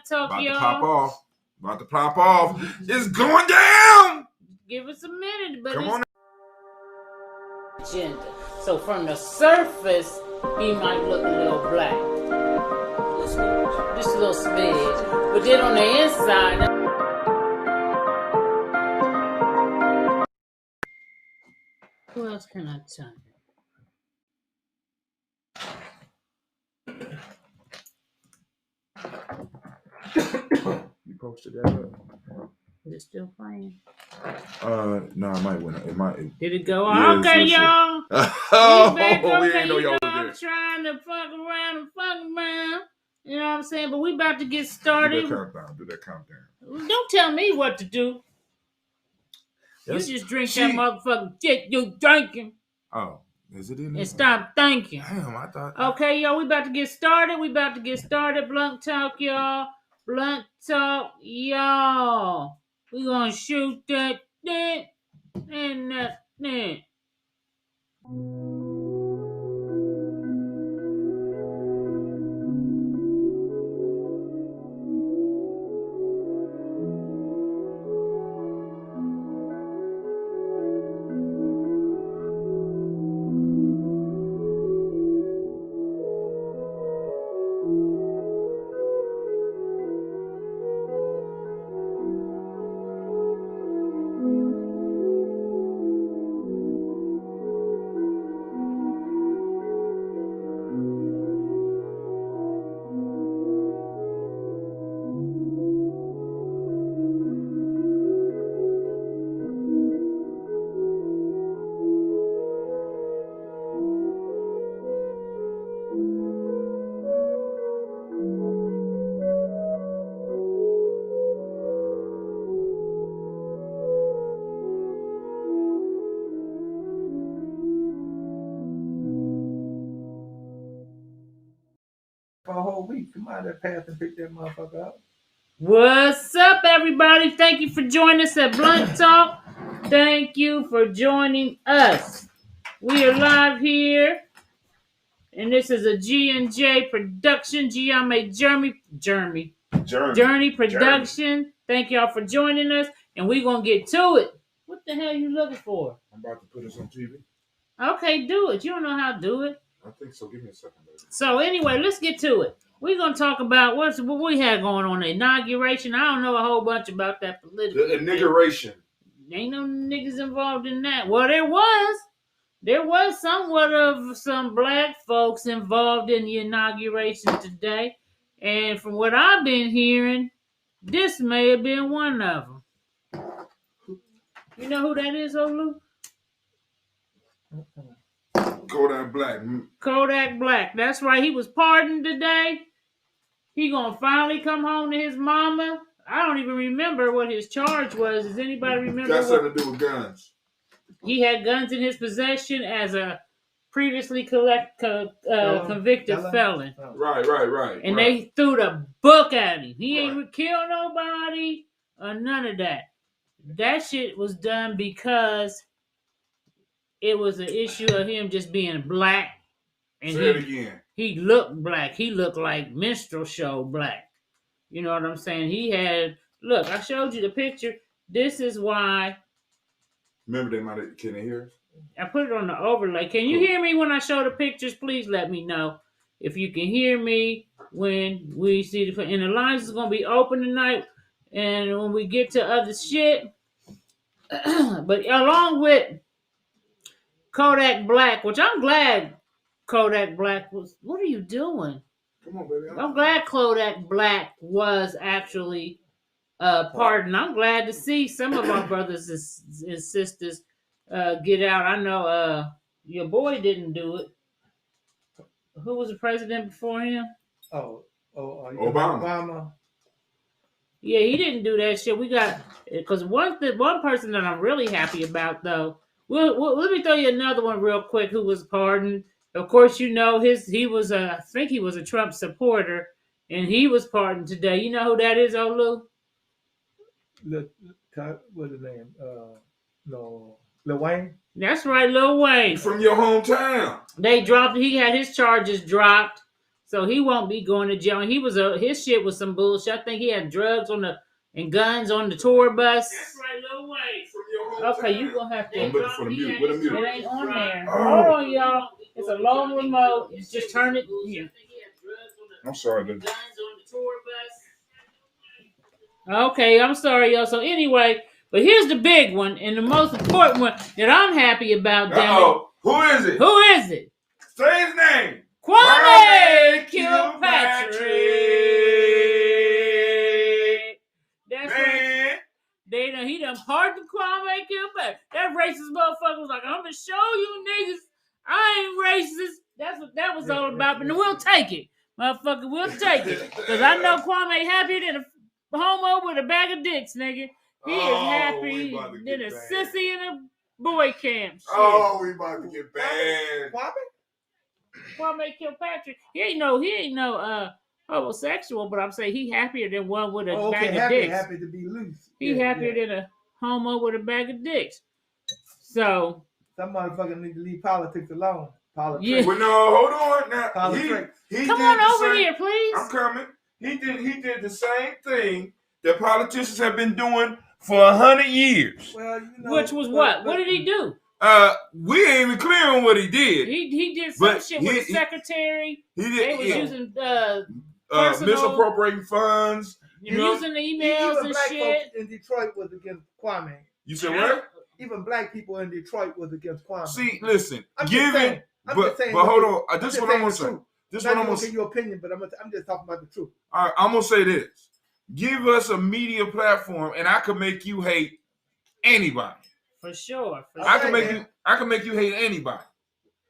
Talk, About y'all. to pop off. About to pop off. It's going down. Give us a minute, but Come on. Agenda. So from the surface, he might look a little black. Just a little smidge. But then on the inside. Who else can I tell you? You posted that up. Is it still playing? No, it might win. It might. Did it go? Yeah, Okay, y'all. Oh, We back. Okay, we didn't know y'all was I'm there. trying to fuck around. You know what I'm saying? But we about to get started. Do that countdown. Don't tell me what to do. Yes. You just drink that motherfucking shit you drinking. Oh, is it in there? And stop thinking. Damn, I thought. Okay, y'all, we about to get started. Blunt Talk, y'all. Blunt Talk, y'all. We gonna shoot that and that. For a whole week. Come out that path and pick that motherfucker up. What's up, everybody? Thank you for joining us at Blunt Talk. Thank you for joining us. We are live here, and this is a G&J production. Journey production. Thank y'all for joining us, and we're gonna get to it. What the hell are you looking for? I'm about to put this on TV. Okay, do it. You don't know how to do it. I think so. Give me a second, baby. So anyway, let's get to it. We're gonna talk about what we had going on the inauguration. I don't know a whole bunch about that political. The inauguration. Ain't no niggas involved in that. Well, there was somewhat of some black folks involved in the inauguration today, and from what I've been hearing, this may have been one of them. You know who that is, Olu? Kodak Black. Kodak Black. That's right. He was pardoned today. He gonna finally come home to his mama. I don't even remember what his charge was. Does anybody remember? Got something to do with guns. He had guns in his possession as a previously convicted felon. Right. And they threw the book at him. He ain't killed nobody or none of that. That shit was done because it was an issue of him just being black. And say it again. He looked black. He looked like minstrel show black. You know what I'm saying? He had, look, I showed you the picture. This is why. Remember, can they hear us? I put it on the overlay. Can you hear me when I show the pictures? Please let me know if you can hear me when we see the. And the lines is going to be open tonight. And when we get to other shit. But along with Kodak Black, which I'm glad Kodak Black was. What are you doing? Come on, baby. I'm glad Kodak Black was actually pardoned. I'm glad to see some of our brothers and sisters get out. I know your boy didn't do it. Who was the president before him? Obama. Yeah, he didn't do that shit. We got, because one person that I'm really happy about though. Let me throw you another one real quick. Who was pardoned? Of course, you know he was I think he was a Trump supporter, and he was pardoned today. You know who that is, Olu? What's his name? Lil Wayne. That's right, Lil Wayne. From your hometown. He had his charges dropped So he won't be going to jail. And his shit was some bullshit. I think he had drugs and guns on the tour bus. That's right, Lil Wayne. Okay, you gonna have to. I'm looking for the mute. Where the mute? It ain't on there. Oh. Hold on, y'all. It's a long remote. Just turn it here. I'm sorry, dude. Okay, I'm sorry, y'all. So anyway, but here's the big one and the most important one that I'm happy about. Uh-oh. Who is it? Who is it? Say his name. Kwame Kilpatrick. That's right. He done pardoned Kwame Kilpatrick. That racist motherfucker was like, I'm gonna show you niggas I ain't racist. That's what that was all about. But we'll take it. Motherfucker, we'll take it. Cause I know Kwame happier than a homo with a bag of dicks, nigga. He is happy than a sissy in a boy camp. Shit. Oh, we about to get banned. Kwame Kilpatrick. He ain't no homosexual, but I'm saying he happier than one with a bag of dicks. Happy to be loose. He happier than a homo with a bag of dicks. So some motherfuckers need to leave politics alone. Politics. Yeah. Well, no, hold on now. He come on over here, please. I'm coming. He did the same thing that politicians have been doing for 100 years. Well, which was what? What did he do? We ain't even clear on what he did. He did some shit with the secretary. He did. They was using misappropriating funds. Using the emails and black shit. Folks in Detroit was against Kwame. You said what? Even black people in Detroit was against Kwame. See, listen, but hold on. This is what I'm gonna say. This is what I'm gonna say. Your opinion, but I'm just talking about the truth. All right, I'm gonna say this. Give us a media platform, and I can make you hate anybody. For sure. I can make you hate anybody.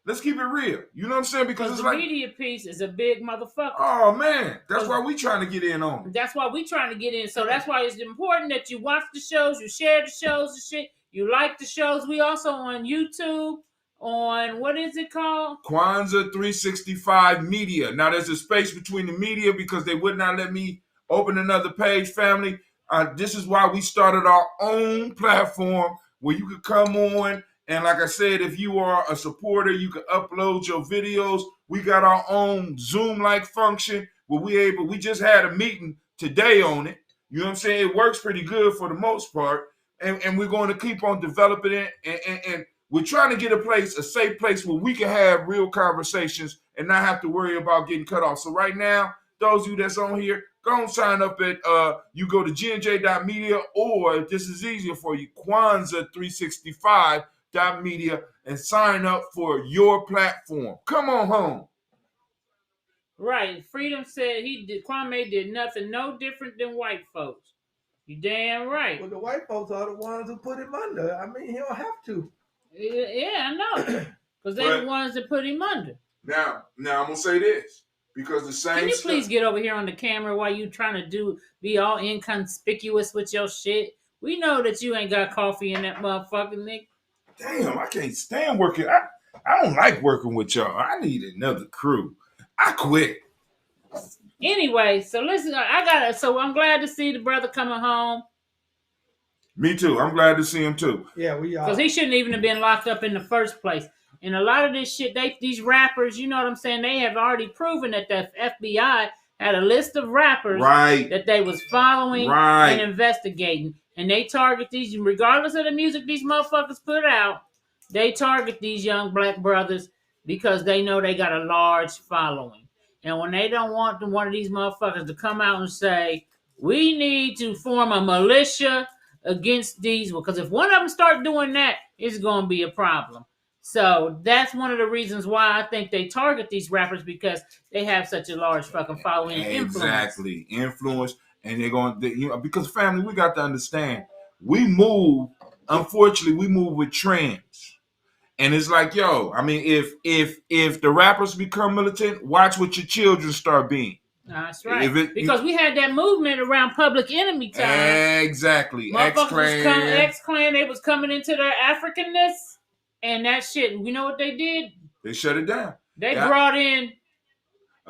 Let's keep it real. You know what I'm saying? Because it's the media piece is a big motherfucker. Oh man, that's why we trying to get in on it. That's why we trying to get in. So that's why it's important that you watch the shows, you share the shows and shit. You like the shows. We also on YouTube. On what is it called? Kwanzaa 365 Media. Now there's a space between the media because they would not let me open another page, family. This is why we started our own platform where you could come on. And like I said, if you are a supporter, you can upload your videos. We got our own Zoom-like function where we just had a meeting today on it. You know what I'm saying? It works pretty good for the most part. And we're going to keep on developing it. And we're trying to get a safe place where we can have real conversations and not have to worry about getting cut off. So right now, those of you that's on here, go and sign up at, you go to gnj.media, or if this is easier for you, Kwanzaa365.media, and sign up for your platform. Come on home. Right. Freedom said Kwame did nothing no different than white folks. You damn right. Well, the white folks are the ones who put him under. I mean, he don't have to. Yeah, I know. Because they're the ones that put him under. Now I'm going to say this. Because the same Can you please get over here on the camera while you trying to be all inconspicuous with your shit? We know that you ain't got coffee in that motherfucking nigga. Damn, I can't stand working. I don't like working with y'all. I need another crew. I quit. Anyway, so listen, so I'm glad to see the brother coming home. Me too. I'm glad to see him too. Yeah, we are. Because he shouldn't even have been locked up in the first place. And a lot of this shit, these rappers, you know what I'm saying? They have already proven that the FBI had a list of rappers that they was following and investigating. And they target these, regardless of the music these motherfuckers put out, they target these young black brothers because they know they got a large following. And when they don't want one of these motherfuckers to come out and say, we need to form a militia against these, because if one of them start doing that, it's going to be a problem. So that's one of the reasons why I think they target these rappers, because they have such a large fucking following and influence. Exactly. Influence. And they're going to, because family, we got to understand, unfortunately, we move with trends. And it's like, yo, I mean, if the rappers become militant, watch what your children start being. That's right. Because we had that movement around Public Enemy time. Exactly. X-Clan, they was coming into their Africanness. And that shit, you know what they did? They shut it down. They brought in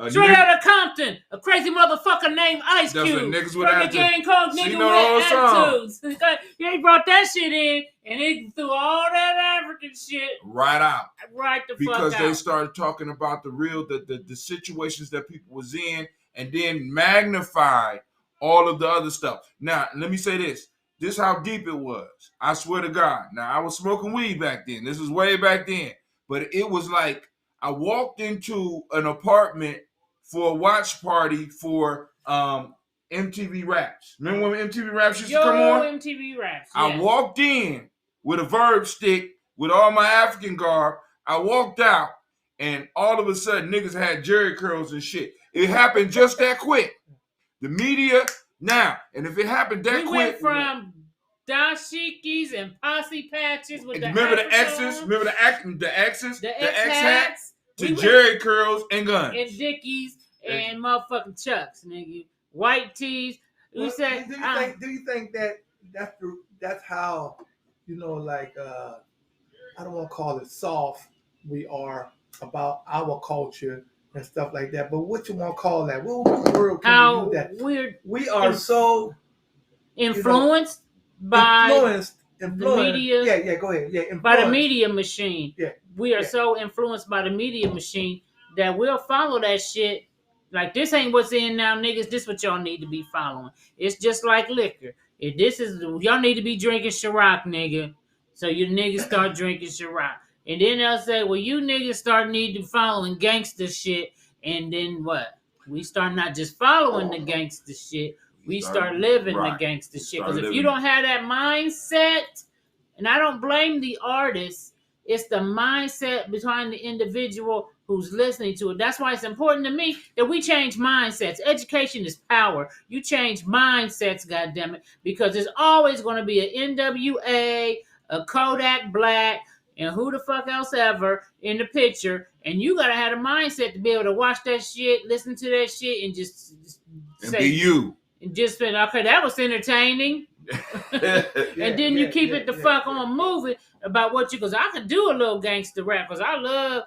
Straight out of Compton, a crazy motherfucker named Ice That's Cube. what niggas with From the attitude. gang called See, Nigga you know the whole with song. Attitudes. He brought that shit in, and he threw all that African shit Right out. right the Because fuck they out. started talking about the situations that people was in, and then magnified all of the other stuff. Now, let me say this. This is how deep it was. I swear to God. Now, I was smoking weed back then. This was way back then. But it was like I walked into an apartment for a watch party for MTV Raps. Remember when MTV Raps used to come on? MTV Raps. Yes. I walked in with a verb stick with all my African garb. I walked out, and all of a sudden, niggas had jerry curls and shit. It happened just that quick. The media now, and if it happened that quick, we went from dashikis and posse patches with the remember the X's, remember the X's, the X X hats, to jerry curls and guns and Dickies and motherfucking Chucks, nigga, white tees. We said, do you think that that's how, you know, like I don't want to call it soft we are about our culture and stuff like that, but what you want to call that? What word can we use that? We are so influenced by the media. Yeah, go ahead. Yeah, by the media machine. Yeah, we are so influenced by the media machine that we'll follow that shit. Like, this ain't what's in now, niggas. This what y'all need to be following. It's just like liquor. If this is, y'all need to be drinking Ciroc, nigga. So you niggas start drinking Ciroc. And then they'll say, well, you niggas start needing to following gangster shit. And then what? We start not just following the gangster shit. We start living the gangster shit. Because if you don't have that mindset, and I don't blame the artist, it's the mindset behind the individual who's listening to it. That's why it's important to me that we change mindsets. Education is power. You change mindsets, goddammit, because there's always going to be an NWA, a Kodak Black, and who the fuck else ever in the picture. And you got to have a mindset to be able to watch that shit, listen to that shit, and just say, be you. And just say, okay, that was entertaining. And then you keep it the fuck on moving about what you, because I could do a little gangster rap, because I love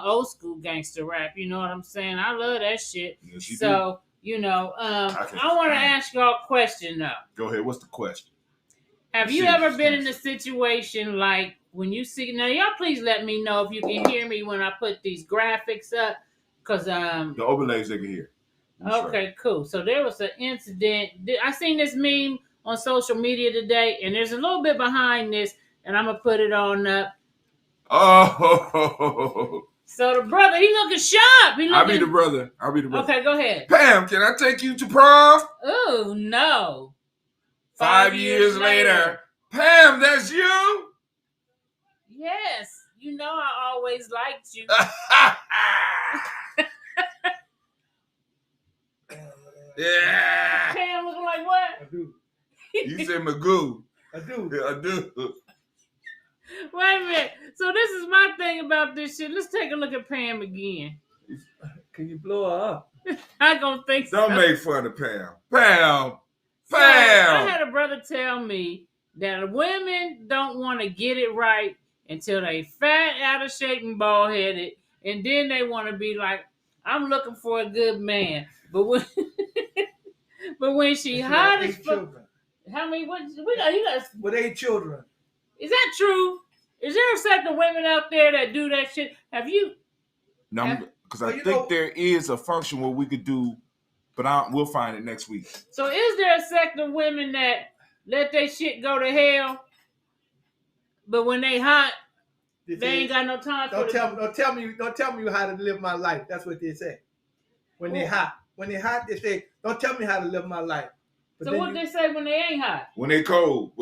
old school gangster rap, you know what I'm saying? I love that shit. Yes, so do. You know, I want to ask y'all a question though. Go ahead. What's the question? Have you ever been in a situation like when you see, now y'all please let me know if you can hear me when I put these graphics up, because the overlays they can hear. Okay, cool. So there was an incident. I seen this meme on social media today, and there's a little bit behind this, and I'm gonna put it on up. Oh. So the brother, he looking sharp. I'll be the brother. Okay, go ahead. Pam, can I take you to prom? Oh no. 5 years later. Pam, that's you? Yes. You know I always liked you. Yeah. Pam looking like what? I do. You said Magoo. I do. Yeah, I do. Wait a minute. So this is my thing about this shit. Let's take a look at Pam again. Can you blow her up? I don't think so. Don't make fun of Pam. Pam. So I had a brother tell me that women don't want to get it right until they fat, out of shape, and bald headed, and then they want to be like, I'm looking for a good man. But when she hot as fuck, how many? What we got? You got with 8 children. Is that true? Is there a set of women out there that do that shit? Have you? No, because I think there is a function where we could do, but we'll find it next week. So is there a sect of women that let their shit go to hell, but when they hot, they ain't got no time for Don't tell me how to live my life. That's what they say. When they hot, they say, don't tell me how to live my life. But so what they say when they ain't hot? When they cold.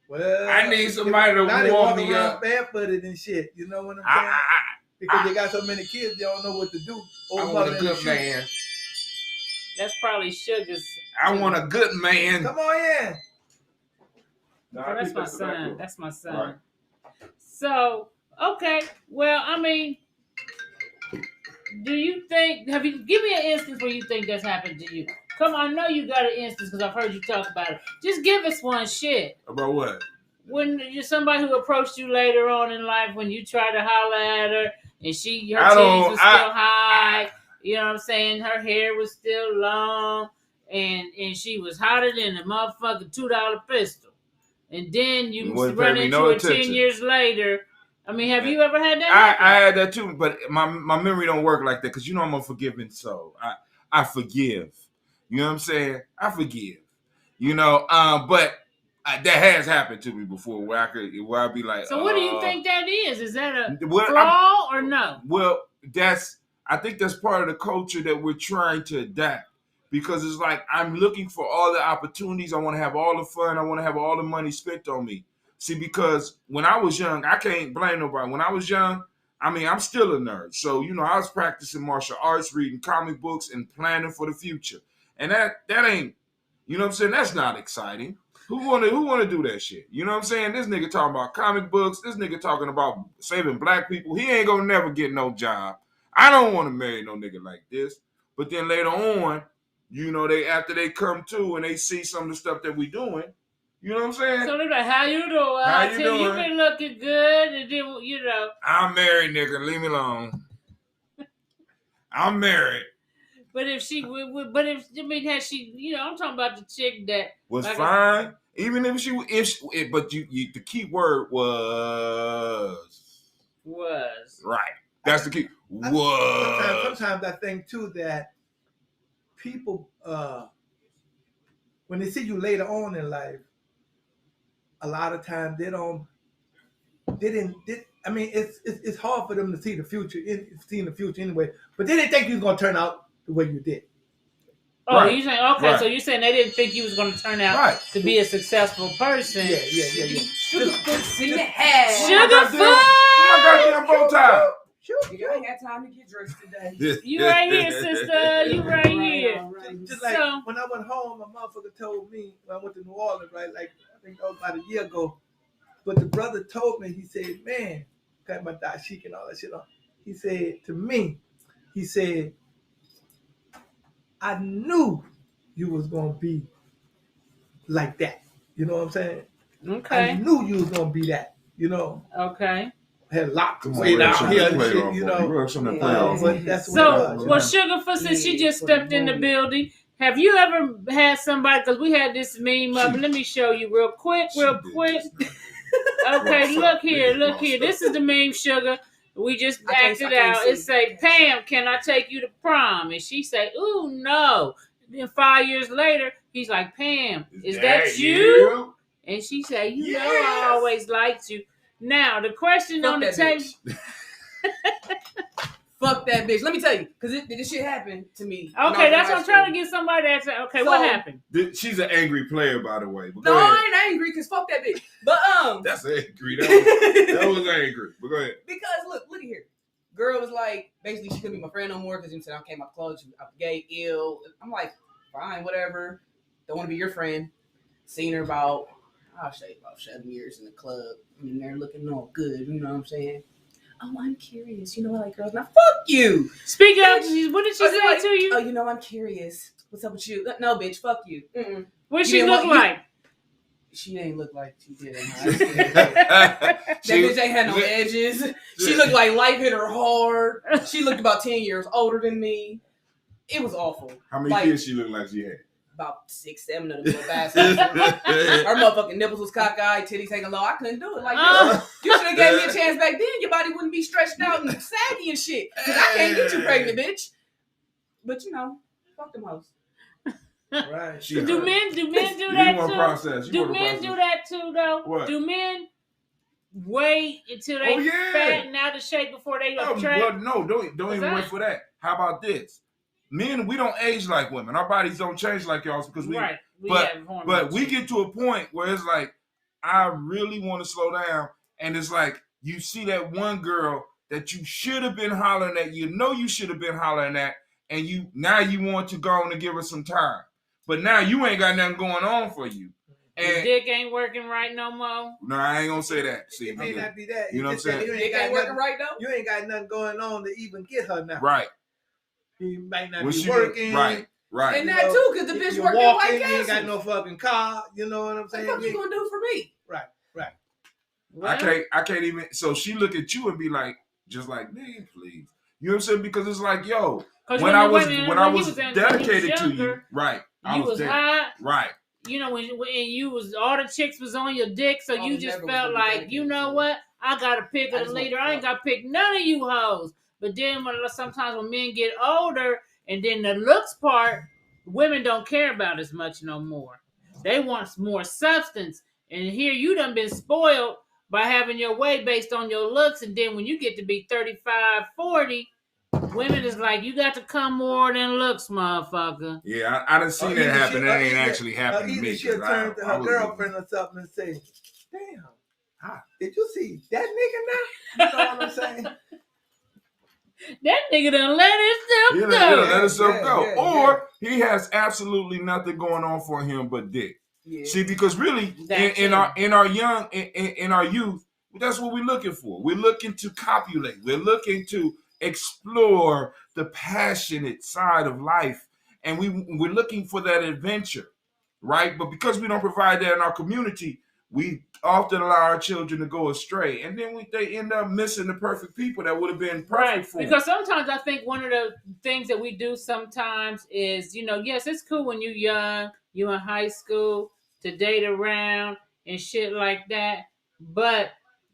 Well, I need somebody to warm me up. Barefooted and shit. You know what I'm saying? Because they got so many kids, they don't know what to do. I want a good man. That's probably Sugar's. I want a good man. Come on in. No, that's my son. That's my son. Right. So, okay. Well, I mean, do you think, give me an instance where you think that's happened to you? Come on, I know you got an instance because I've heard you talk about it. Just give us one shit. About what? When you're somebody who approached you later on in life, when you try to holler at her and her titties was still high, You know what I'm saying? Her hair was still long, and she was hotter than a motherfucking $2 pistol. And then you run into her 10 years later. I mean, have you ever had that? I had that too, but my memory don't work like that because I'm a forgiving soul. I forgive. You know what I'm saying? I forgive. But that has happened to me before where I'd be like. So what do you think that is? Is that a flaw or no? Well, I think that's part of the culture that we're trying to adapt. Because it's like I'm looking for all the opportunities. I want to have all the fun. I want to have all the money spent on me. See, because when I was young, I can't blame nobody. When I was young, I mean, I'm still a nerd. So, I was practicing martial arts, reading comic books, and planning for the future. And that ain't, you know what I'm saying? That's not exciting. Who wanna do that shit? You know what I'm saying? This nigga talking about comic books. This nigga talking about saving black people. He ain't gonna never get no job. I don't want to marry no nigga like this. But then later on, after they come to and they see some of the stuff that we doing, you know what I'm saying? So they're like, how you doing? How you doing? You been looking good. And then, I'm married, nigga. Leave me alone. I'm married. But has she, I'm talking about the chick that was fine. Even if but the key word was right. That's the key. Sometimes I think too that people, when they see you later on in life, a lot of times it's hard for them to see the future, anyway. But they didn't think you was gonna turn out the way you did. Oh, right. You saying okay? Right. So you're saying they didn't think you was gonna turn out to be a successful person? Yeah. Sugarfoot in the head. Sugarfoot. Oh my goddamn bow tie. You ain't got time to get dressed today. You right here, sister. You right here. Just like when I went home, my motherfucker told me when I went to New Orleans, right? Like I think that was about a year ago. But the brother told me, he said, "Man, got my dashik and all that shit on." He said to me, "I knew you was gonna be like that." You know what I'm saying? Okay. I knew you was gonna be that. Okay. Had locked way down here and shit, But that's Sugarfoot, since she just stepped in the building, have you ever had somebody? Because we had this meme up. Let me show you real quick. Okay, look here. This is the meme, Sugar. We just acted out. It say, "Pam, can I take you to prom?" And she say, "Ooh, no." Then 5 years later, he's like, "Pam, is that you?" And she say, "You know, I always liked you." Now, the question on the table. Fuck that bitch. Let me tell you, because this shit happened to me. Okay, that's what I'm trying to get somebody to answer. Okay, what happened? She's an angry player, by the way. No, I ain't angry, because fuck that bitch. But, that's angry. That was angry. But go ahead. Because, look at here. Girl was like, basically, she couldn't be my friend no more, because you said I came out close, I'm gay, ill. I'm like, fine, whatever. Don't want to be your friend. Seen her about 7 years in the club. I mean, they're looking all good, you know what I'm saying? Oh, I'm curious. You know I like girls. Now, fuck you. Speak up. What did she say to you? Oh, you know I'm curious. What's up with you? No, bitch, fuck you. What she look like? She ain't look like she did in high school. That bitch ain't had no edges. She looked like life hit her hard. She looked about 10 years older than me. It was awful. How many kids she looked like she had? About 6, 7 of them little bastards. Her motherfucking nipples was cockeyed, titties hanging low. I couldn't do it like this. You should have gave me a chance back then. Your body wouldn't be stretched out and saggy and shit. Because I can't get you pregnant, bitch. But fuck them hoes. Right. Do men do that too? Do men do that too though? What? Do men wait until they fatten out of shape before they attract? Well, no, don't even wait for that. How about this? Men, we don't age like women. Our bodies don't change like y'all's because but we get to a point where it's like, I really want to slow down. And it's like, you see that one girl that you should have been hollering at, you should have been hollering at, and now you want to go on and give her some time. But now you ain't got nothing going on for you. And your dick ain't working right no more. No, I ain't gonna say that. See, it may not be that. You know what I'm saying? Your dick ain't working right though? You ain't got nothing going on to even get her now. Right. You might not be working. Right. And that too, because the bitch working White Castle. You ain't got no fucking car. You know what I'm saying? What you gonna do for me? Right. Well, I can't even. So she look at you and be like, just like, nigga, please. You know what I'm saying? Because it's like, yo, 'Cause when I was when dedicated to you, younger, right? You was hot. Right. You know, when you was all the chicks was on your dick, so you just felt like, you know what? I gotta pick a leader. I ain't gotta pick none of you hoes. But then sometimes when men get older, and then the looks part, women don't care about as much no more. They want more substance. And here you done been spoiled by having your way based on your looks, and then when you get to be 35, 40, women is like, you got to come more than looks, motherfucker. Yeah, I done seen that happen. That ain't actually happened to me. She'll turn to her girlfriend or something and say, damn, did you see that nigga now? You know what I'm saying? That nigga done let himself go. Let himself go. Or he has absolutely nothing going on for him but dick. Yeah. See, because really, in our youth, that's what we're looking for. We're looking to copulate. We're looking to explore the passionate side of life, and we're looking for that adventure, right? But because we don't provide that in our community, we often allow our children to go astray, and then they end up missing the perfect people that would have been perfect for them. Because sometimes I think one of the things that we do sometimes is, yes, it's cool when you're young, you in high school, to date around and shit like that, but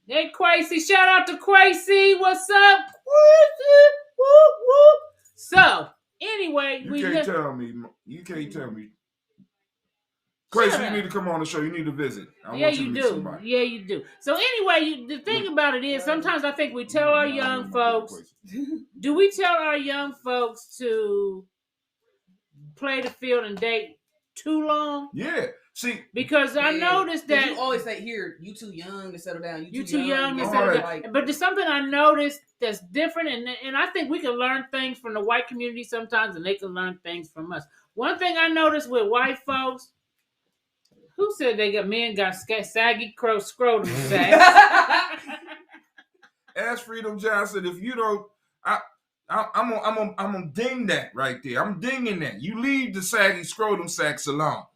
hey, Quasi, shout out to Quasi. What's up? Whoop, whoop. So, anyway, you can't tell me. Quasi, you need to come on the show. You need to visit. Yeah, you do. So, anyway, the thing about it is, sometimes I think we tell our young folks, do we tell our young folks to play the field and date too long? Yeah. See, because I noticed that you always say, "Here, you too young to settle down. You too young to settle down." But there's something I noticed that's different, and I think we can learn things from the white community sometimes, and they can learn things from us. One thing I noticed with white folks, who said men got saggy scrotum sacks? Ask Freedom Johnson if you don't. I'm gonna ding that right there. I'm dinging that. You leave the saggy scrotum sacks alone.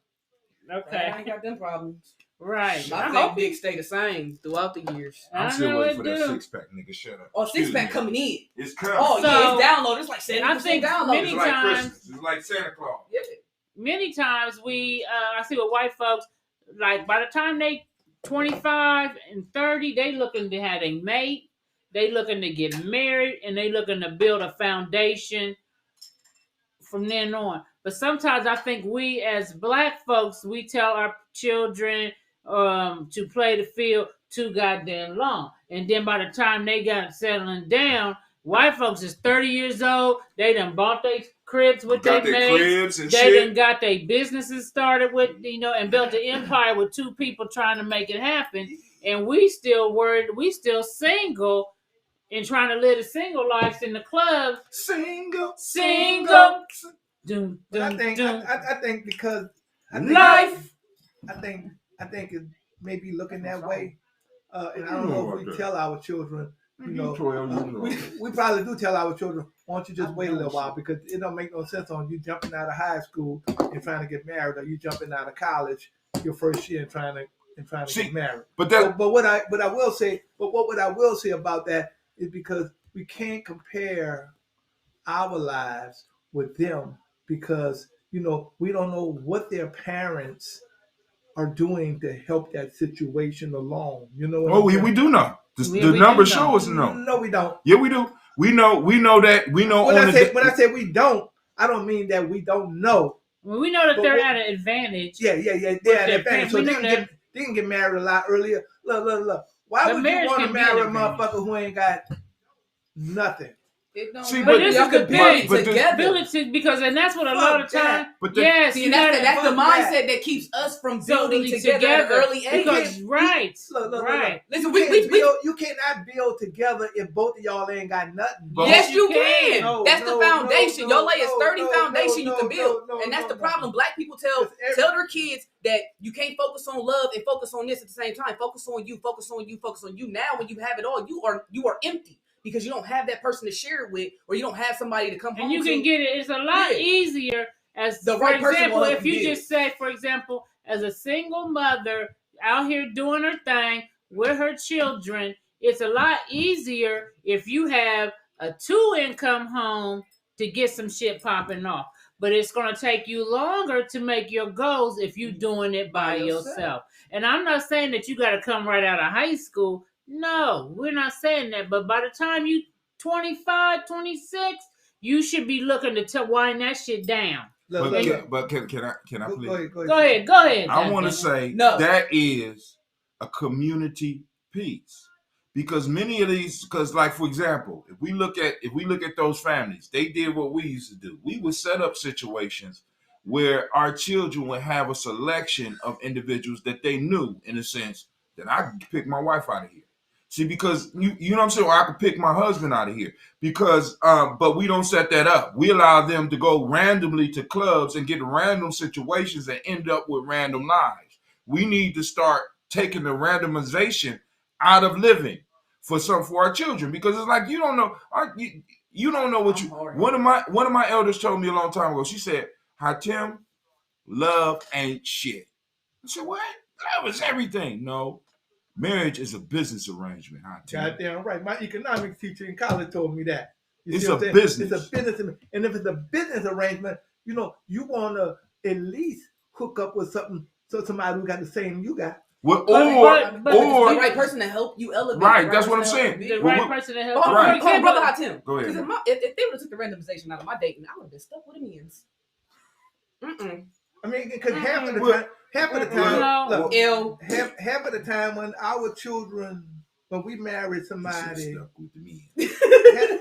Okay. I ain't got them problems. Right. I think dick stay the same throughout the years. I'm still waiting for that six-pack, nigga. Shut up. Oh, six-pack coming in. It's coming. Oh, yeah, it's downloaded. It's like 70% downloaded. It's like Christmas. It's like Santa Claus. Yeah. Many times I see with white folks, like by the time they 25 and 30, they looking to have a mate. They looking to get married, and they looking to build a foundation from then on. But sometimes I think we as black folks, we tell our children to play the field too goddamn long. And then by the time they got settling down, white folks is 30 years old. They done bought their cribs with their mates. They done got their businesses started with, and built an empire with two people trying to make it happen. And we still worried, we still single and trying to live the single lives in the club. Single. I think because life. I think it may be looking that way, and I don't know if we tell our children. We probably do tell our children, why don't you just wait a little while, because it don't make no sense on you jumping out of high school and trying to get married, or you jumping out of college your first year and trying to get married. But what I will say about that is because we can't compare our lives with them, because we don't know what their parents are doing to help that situation along. We do know. The numbers show us no. No, we don't. Yeah, we do. We know that. We know. When I say we don't, I don't mean that we don't know. Well, we know that they're at an advantage. Yeah. They're at an advantage. So they can get married a lot earlier. Look. Why would you want to marry a motherfucker who ain't got nothing? But this is the thing, because that's what a lot of times. That's the mindset that keeps us from building together at an early age. Because, right. Listen, you cannot build together if both of y'all ain't got nothing. Yes, you can. That's the foundation. Your lay is 30 foundation you can build, and that's the problem. Black people tell their kids that you can't focus on love and focus on this at the same time. Focus on you. Focus on you. Focus on you. Now, when you have it all, you are empty. Because you don't have that person to share it with, or you don't have somebody to come home to. And you can get it. It's a lot easier as, the right person. For example, if you just say, for example, as a single mother out here doing her thing with her children, it's a lot easier if you have a 2-income home to get some shit popping off. But it's going to take you longer to make your goals if you're doing it by yourself. And I'm not saying that you got to come right out of high school. No, we're not saying that. But by the time you 25, 26, you should be looking to wind that shit down. But can I please? Go ahead. I want to say that is a community piece. Because many of these, because like for example, if we look at those families, they did what we used to do. We would set up situations where our children would have a selection of individuals that they knew, in a sense, that I could pick my wife out of here. See, because you know what I'm saying, or I could pick my husband out of here. Because but we don't set that up. We allow them to go randomly to clubs and get random situations and end up with random lives. We need to start taking the randomization out of living for our children, because it's like you don't know what you. One of my elders told me a long time ago. She said, "Hatim, love ain't shit." I said, "What? Love is everything." No, marriage is a business arrangement. Hatim. Goddamn right. My economics teacher in college told me that. It's a business. It's a business, and if it's a business arrangement, you want to at least hook up with somebody who got the same you got. Well, or the right person to help you elevate. Right, that's what I'm saying. The right person to help. Right. Hold on, brother Hatim. Go ahead. Because if they would have took the randomization out of my dating, I would have been stuck with the men's. I mean, because half of the time when our children, when we married somebody,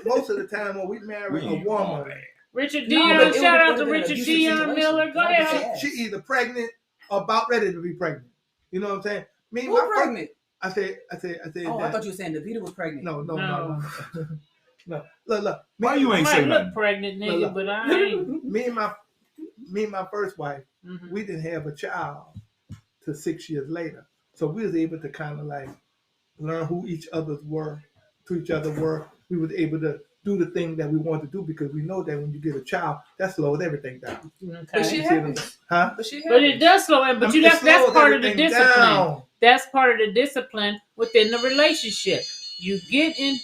most of the time when we married a woman, Richard Dion, shout out to Richard Dion Miller. Go ahead. She either pregnant or about ready to be pregnant. You know what I'm saying? Who's pregnant? I said. Oh, I thought you were saying Davida was pregnant. No. Look. Why you ain't saying look pregnant, nigga, look. but I ain't. Me and my first wife, we didn't have a child till 6 years later. So we was able to kind of like learn who each other were. We was able to do the thing that we wanted to do, because we know that when you get a child, that slows everything down. Okay. But she happens. Huh? But it does slow it. But that's part of the discipline. Down. That's part of the discipline within the relationship. You get in.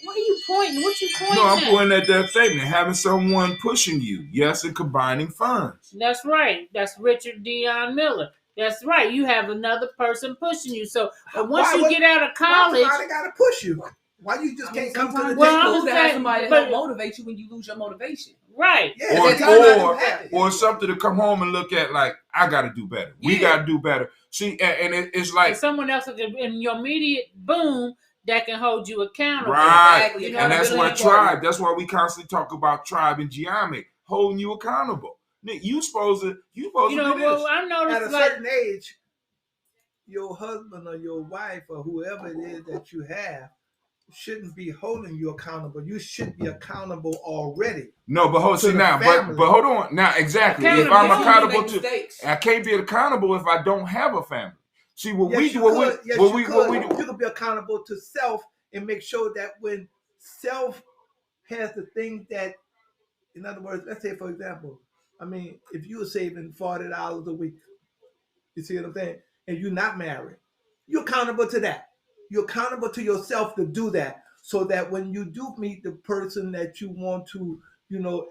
What are you pointing? What you pointing? No, I'm pointing at that statement. Having someone pushing you, yes, and combining funds. That's right. That's Richard Dion Miller. That's right. You have another person pushing you. So once you get out of college, why they gotta push you? Why you just can't come to the table? Well, to have somebody to help motivate you when you lose your motivation. Right. Yeah, or something to come home and look at, like, I got to do better. We got to do better. See, and it's like someone else in your immediate boom that can hold you accountable. Right. Exactly. You know, and that's what tribe. That's why we constantly talk about tribe and geometry, holding you accountable. You supposed to do this. Well, I noticed at a certain age, your husband or your wife or whoever it is that you have shouldn't be holding you accountable. You should be accountable already. No, but hold on now. Exactly. If I'm accountable I can't be accountable if I don't have a family. See what we do. You could be accountable to self and make sure that when self has the things that, in other words, let's say for example, I mean, if you were saving $40 a week, you see what I'm saying, and you're not married, you're accountable to that. You're accountable to yourself to do that, so that when you do meet the person that you want to,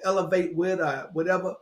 elevate with or whatever,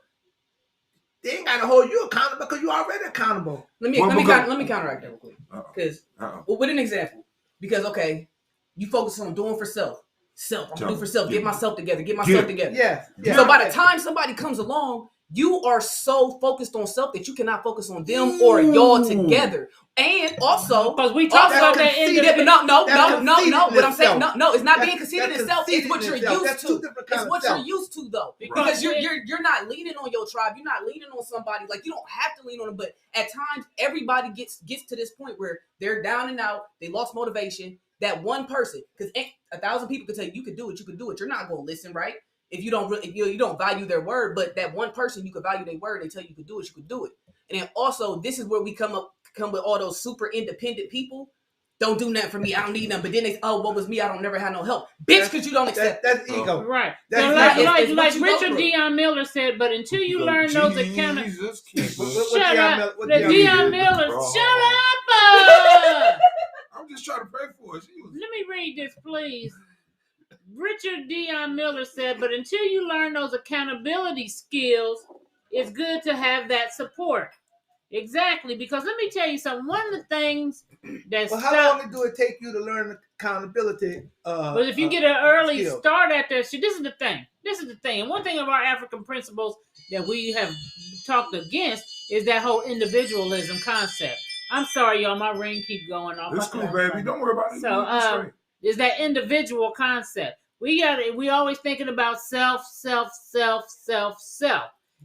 they ain't got to hold you accountable because you're already accountable. Let me counteract that real quick. Because, with an example, because, okay, you focus on doing for self. I'm going to do for self. Get myself together. Yes. So by the time somebody comes along, you are so focused on self that you cannot focus on them or y'all together. And also, because we talked about that in the no. What I'm saying, no, it's not being conceited in self. It's what you're used to. It's what you're used to, though, because you're not leaning on your tribe. You're not leaning on somebody. Like, you don't have to lean on them, but at times everybody gets to this point where they're down and out. They lost motivation. That one person, because 1,000 people could tell you can do it. You can do it. You're not going to listen, right? If you don't you don't value their word, but that one person, you can value their word. They tell you can do it, you can do it. And then also, this is where we come with all those super independent people. Don't do nothing for me. I don't need nothing. But then they, what was me? I don't never have no help. Bitch, because you don't accept. That's ego. Right. That's like Richard Dion Miller said, but until you learn those accounting. Shut up. Dion Miller, shut up. I'm just trying to pray for us. Let me read this, please. Richard Dion Miller said, but until you learn those accountability skills, it's good to have that support. Exactly, because let me tell you something. One of the things that Well, how long do it take you to learn accountability? But if you get an early skill? start at that shit, this is the thing. This is the thing. And one thing of our African principles that we have talked against is that whole individualism concept. I'm sorry, y'all. My ring keep going off. It's cool, baby. Don't worry about it. So, is that individual concept? We always thinking about self,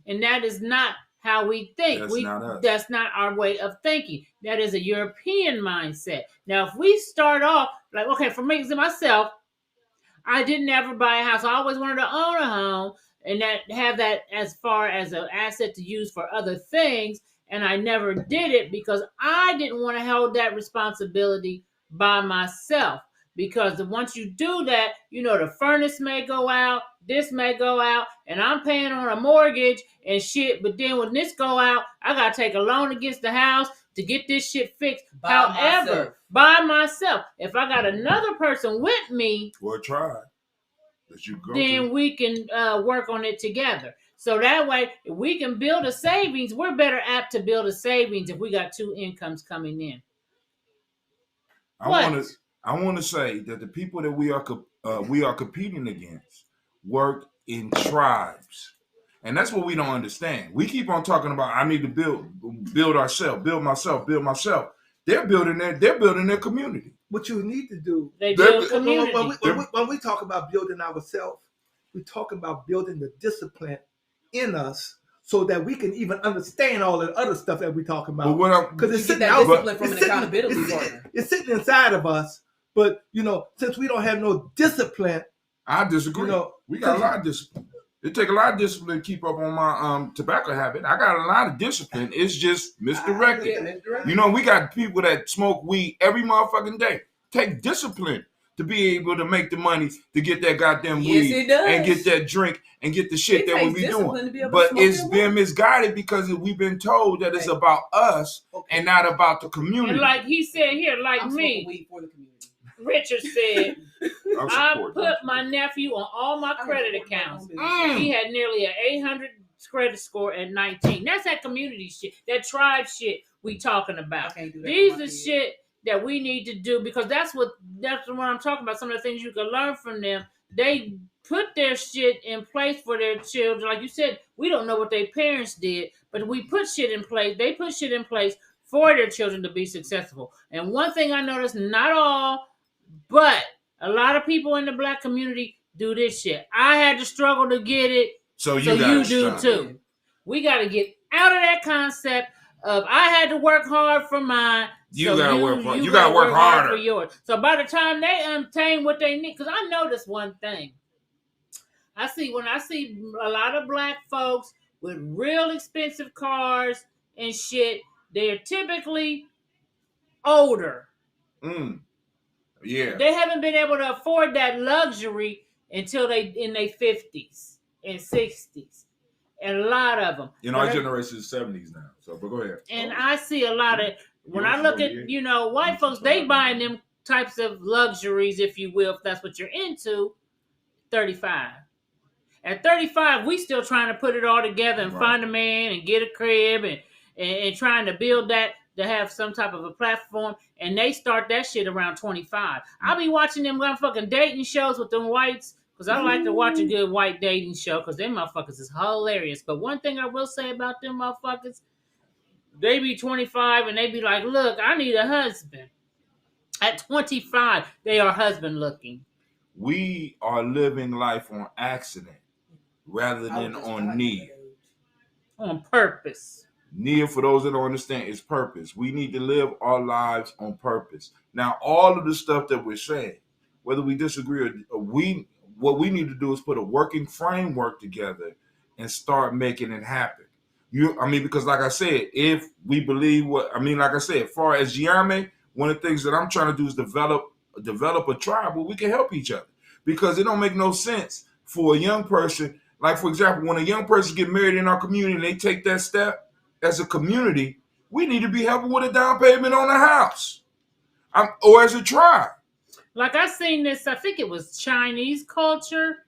and that is not how we think. That's not our way of thinking. That is a European mindset. Now, if we start off like, okay, for me, myself, I didn't ever buy a house. I always wanted to own a home and have that as far as an asset to use for other things. And I never did it because I didn't want to hold that responsibility by myself. Because once you do that, the furnace may go out, this may go out, and I'm paying on a mortgage and shit. But then when this go out, I got to take a loan against the house to get this shit fixed. However, by myself. If I got another person with me, or try that you go then to. we can work on it together. So that way, if we can build a savings, we're better apt to build a savings if we got two incomes coming in. I want to say that the people that we are competing against work in tribes, and that's what we don't understand. We keep on talking about I need to build ourselves, build myself. They're building their community. What you need to do, they build community. When we talk about building ourselves, we talk about building the discipline in us so that we can even understand all the other stuff that we talk about. Because it's sitting out, discipline from an accountability partner. It's sitting inside of us. But since we don't have no discipline, I disagree. We got a lot of discipline. It take a lot of discipline to keep up on my tobacco habit. I got a lot of discipline. It's just misdirected. We got people that smoke weed every motherfucking day. Take discipline to be able to make the money to get that goddamn weed and get that drink and get the shit that we be doing. But it's been misguided because we've been told that it's about us and not about the community. And like he said here, I'm me. Weed for the community. Richard said, I put my nephew on all my credit accounts. He had nearly an 800 credit score at 19. That's that community shit, that tribe shit we talking about. These are shit that we need to do because that's what I'm talking about. Some of the things you can learn from them. They put their shit in place for their children. Like you said, we don't know what their parents did, but we put shit in place. They put shit in place for their children to be successful. And one thing I noticed, not all, but a lot of people in the black community do this shit. I had to struggle to get it, so you do too. We got to get out of that concept of I had to work hard for mine. You got to work harder for yours. So by the time they obtain what they need, because I noticed one thing. When I see a lot of black folks with real expensive cars and shit, they're typically older. Yeah. They haven't been able to afford that luxury until they in their 50s and 60s. And a lot of them. Our generation is 70s now. So, but go ahead. And I see a lot of, when I look at, white folks, they buying them types of luxuries, if you will, if that's what you're into, 35. At 35, we still trying to put it all together and find a man and get a crib and trying to build that to have some type of a platform, and they start that shit around 25. I'll be watching them fucking dating shows with them whites, because I like to watch a good white dating show, because them motherfuckers is hilarious. But one thing I will say about them motherfuckers, they be 25 and they be like, look, I need a husband. At 25, they are husband looking. We are living life on accident rather than on need. On purpose. Need, for those that don't understand, is purpose. We need to live our lives on purpose. Now, all of the stuff that we're saying, whether we disagree or what we need to do is put a working framework together and start making it happen. Because like I said, if we believe as far as Giame, one of the things that I'm trying to do is develop a tribe where we can help each other. Because it don't make no sense for a young person, like for example, when a young person get married in our community and they take that step, as a community, we need to be helping with a down payment on a house, or as a tribe. Like I seen this, I think it was Chinese culture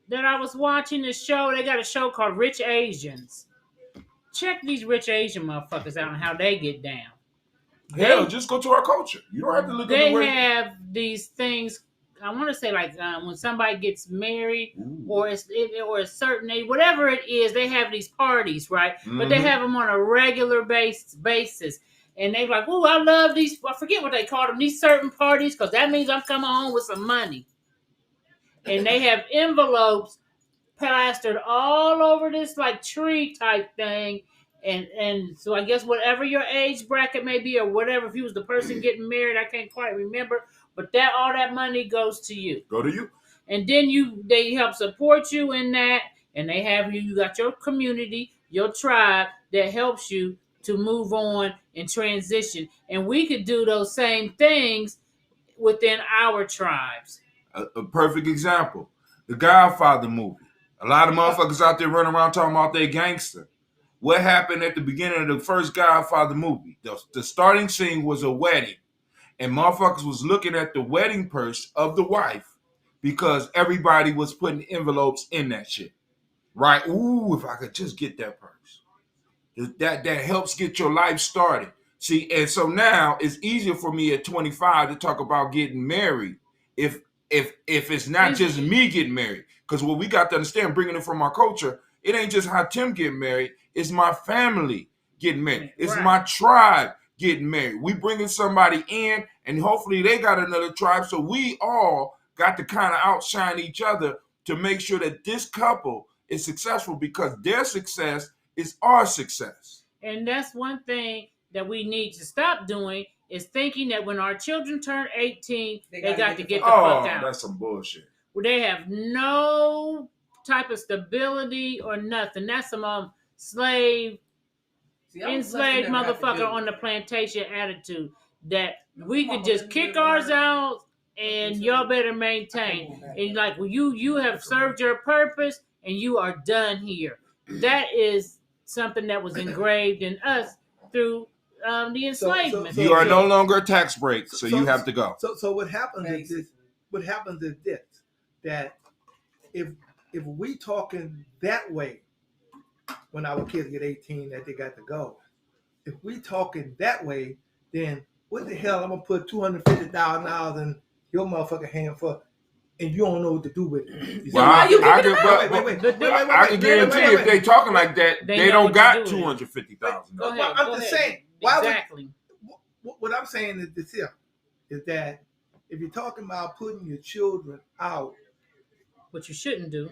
that I was watching this show. They got a show called Rich Asians. Check these rich Asian motherfuckers out and how they get down. Hell, just go to our culture. You don't have to look at the They way. have these things. I want to say like when somebody gets married or or a certain age, whatever it is, they have these parties, right? But they have them on a regular basis. And they like, oh, I love these. I forget what they call them. These certain parties, because that means I'm coming home with some money. And they have envelopes plastered all over this like tree type thing. And so I guess whatever your age bracket may be or whatever, if you was the person getting married, I can't quite remember, but that all that money goes to you. Go to you. And then they help support you in that, and they have you got your community, your tribe that helps you to move on and transition. And we could do those same things within our tribes. A perfect example. The Godfather movie. A lot of motherfuckers out there running around talking about they gangster. What happened at the beginning of the first Godfather movie? The starting scene was a wedding. And motherfuckers was looking at the wedding purse of the wife because everybody was putting envelopes in that shit. Right? Ooh, if I could just get that purse. That helps get your life started. See, and so now it's easier for me at 25 to talk about getting married if it's not just me getting married. Because what we got to understand, bringing it from our culture, it ain't just how Tim getting married. It's my family getting married. It's my tribe getting married. We bringing somebody in, and hopefully they got another tribe. So we all got to kind of outshine each other to make sure that this couple is successful because their success is our success. And that's one thing that we need to stop doing is thinking that when our children turn 18, they got to get the fuck out. That's some bullshit. Well, they have no type of stability or nothing. That's some enslaved motherfucker on the plantation attitude that we could just kick ours out and y'all better maintain. And like, well, you have served your purpose and you are done here. That is something that was engraved in us through the enslavement. You are no longer a tax break, so you have to go. So what happens is this? What happens is this: that if we talking that way, when our kids get 18, that they got to go. If we talking that way, then what the hell? I'm gonna put $250,000 in your motherfucking hand for, and you don't know what to do with it. Well, I can guarantee if they talking like that, they don't got $250,000. I'm just saying. Exactly. What I'm saying is this here, is that if you're talking about putting your children out, what you shouldn't do,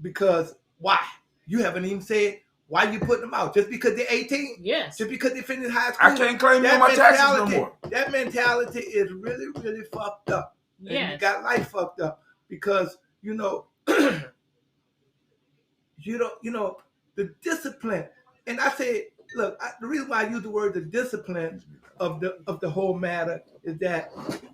because why? You haven't even said why you putting them out. Just because they're 18? Yes. Just because they finished high school? I can't claim you on my taxes no more. That mentality is really, really fucked up. Yes. And you got life fucked up because, the discipline. And I say, look, the reason why I use the word the discipline of the whole matter is that,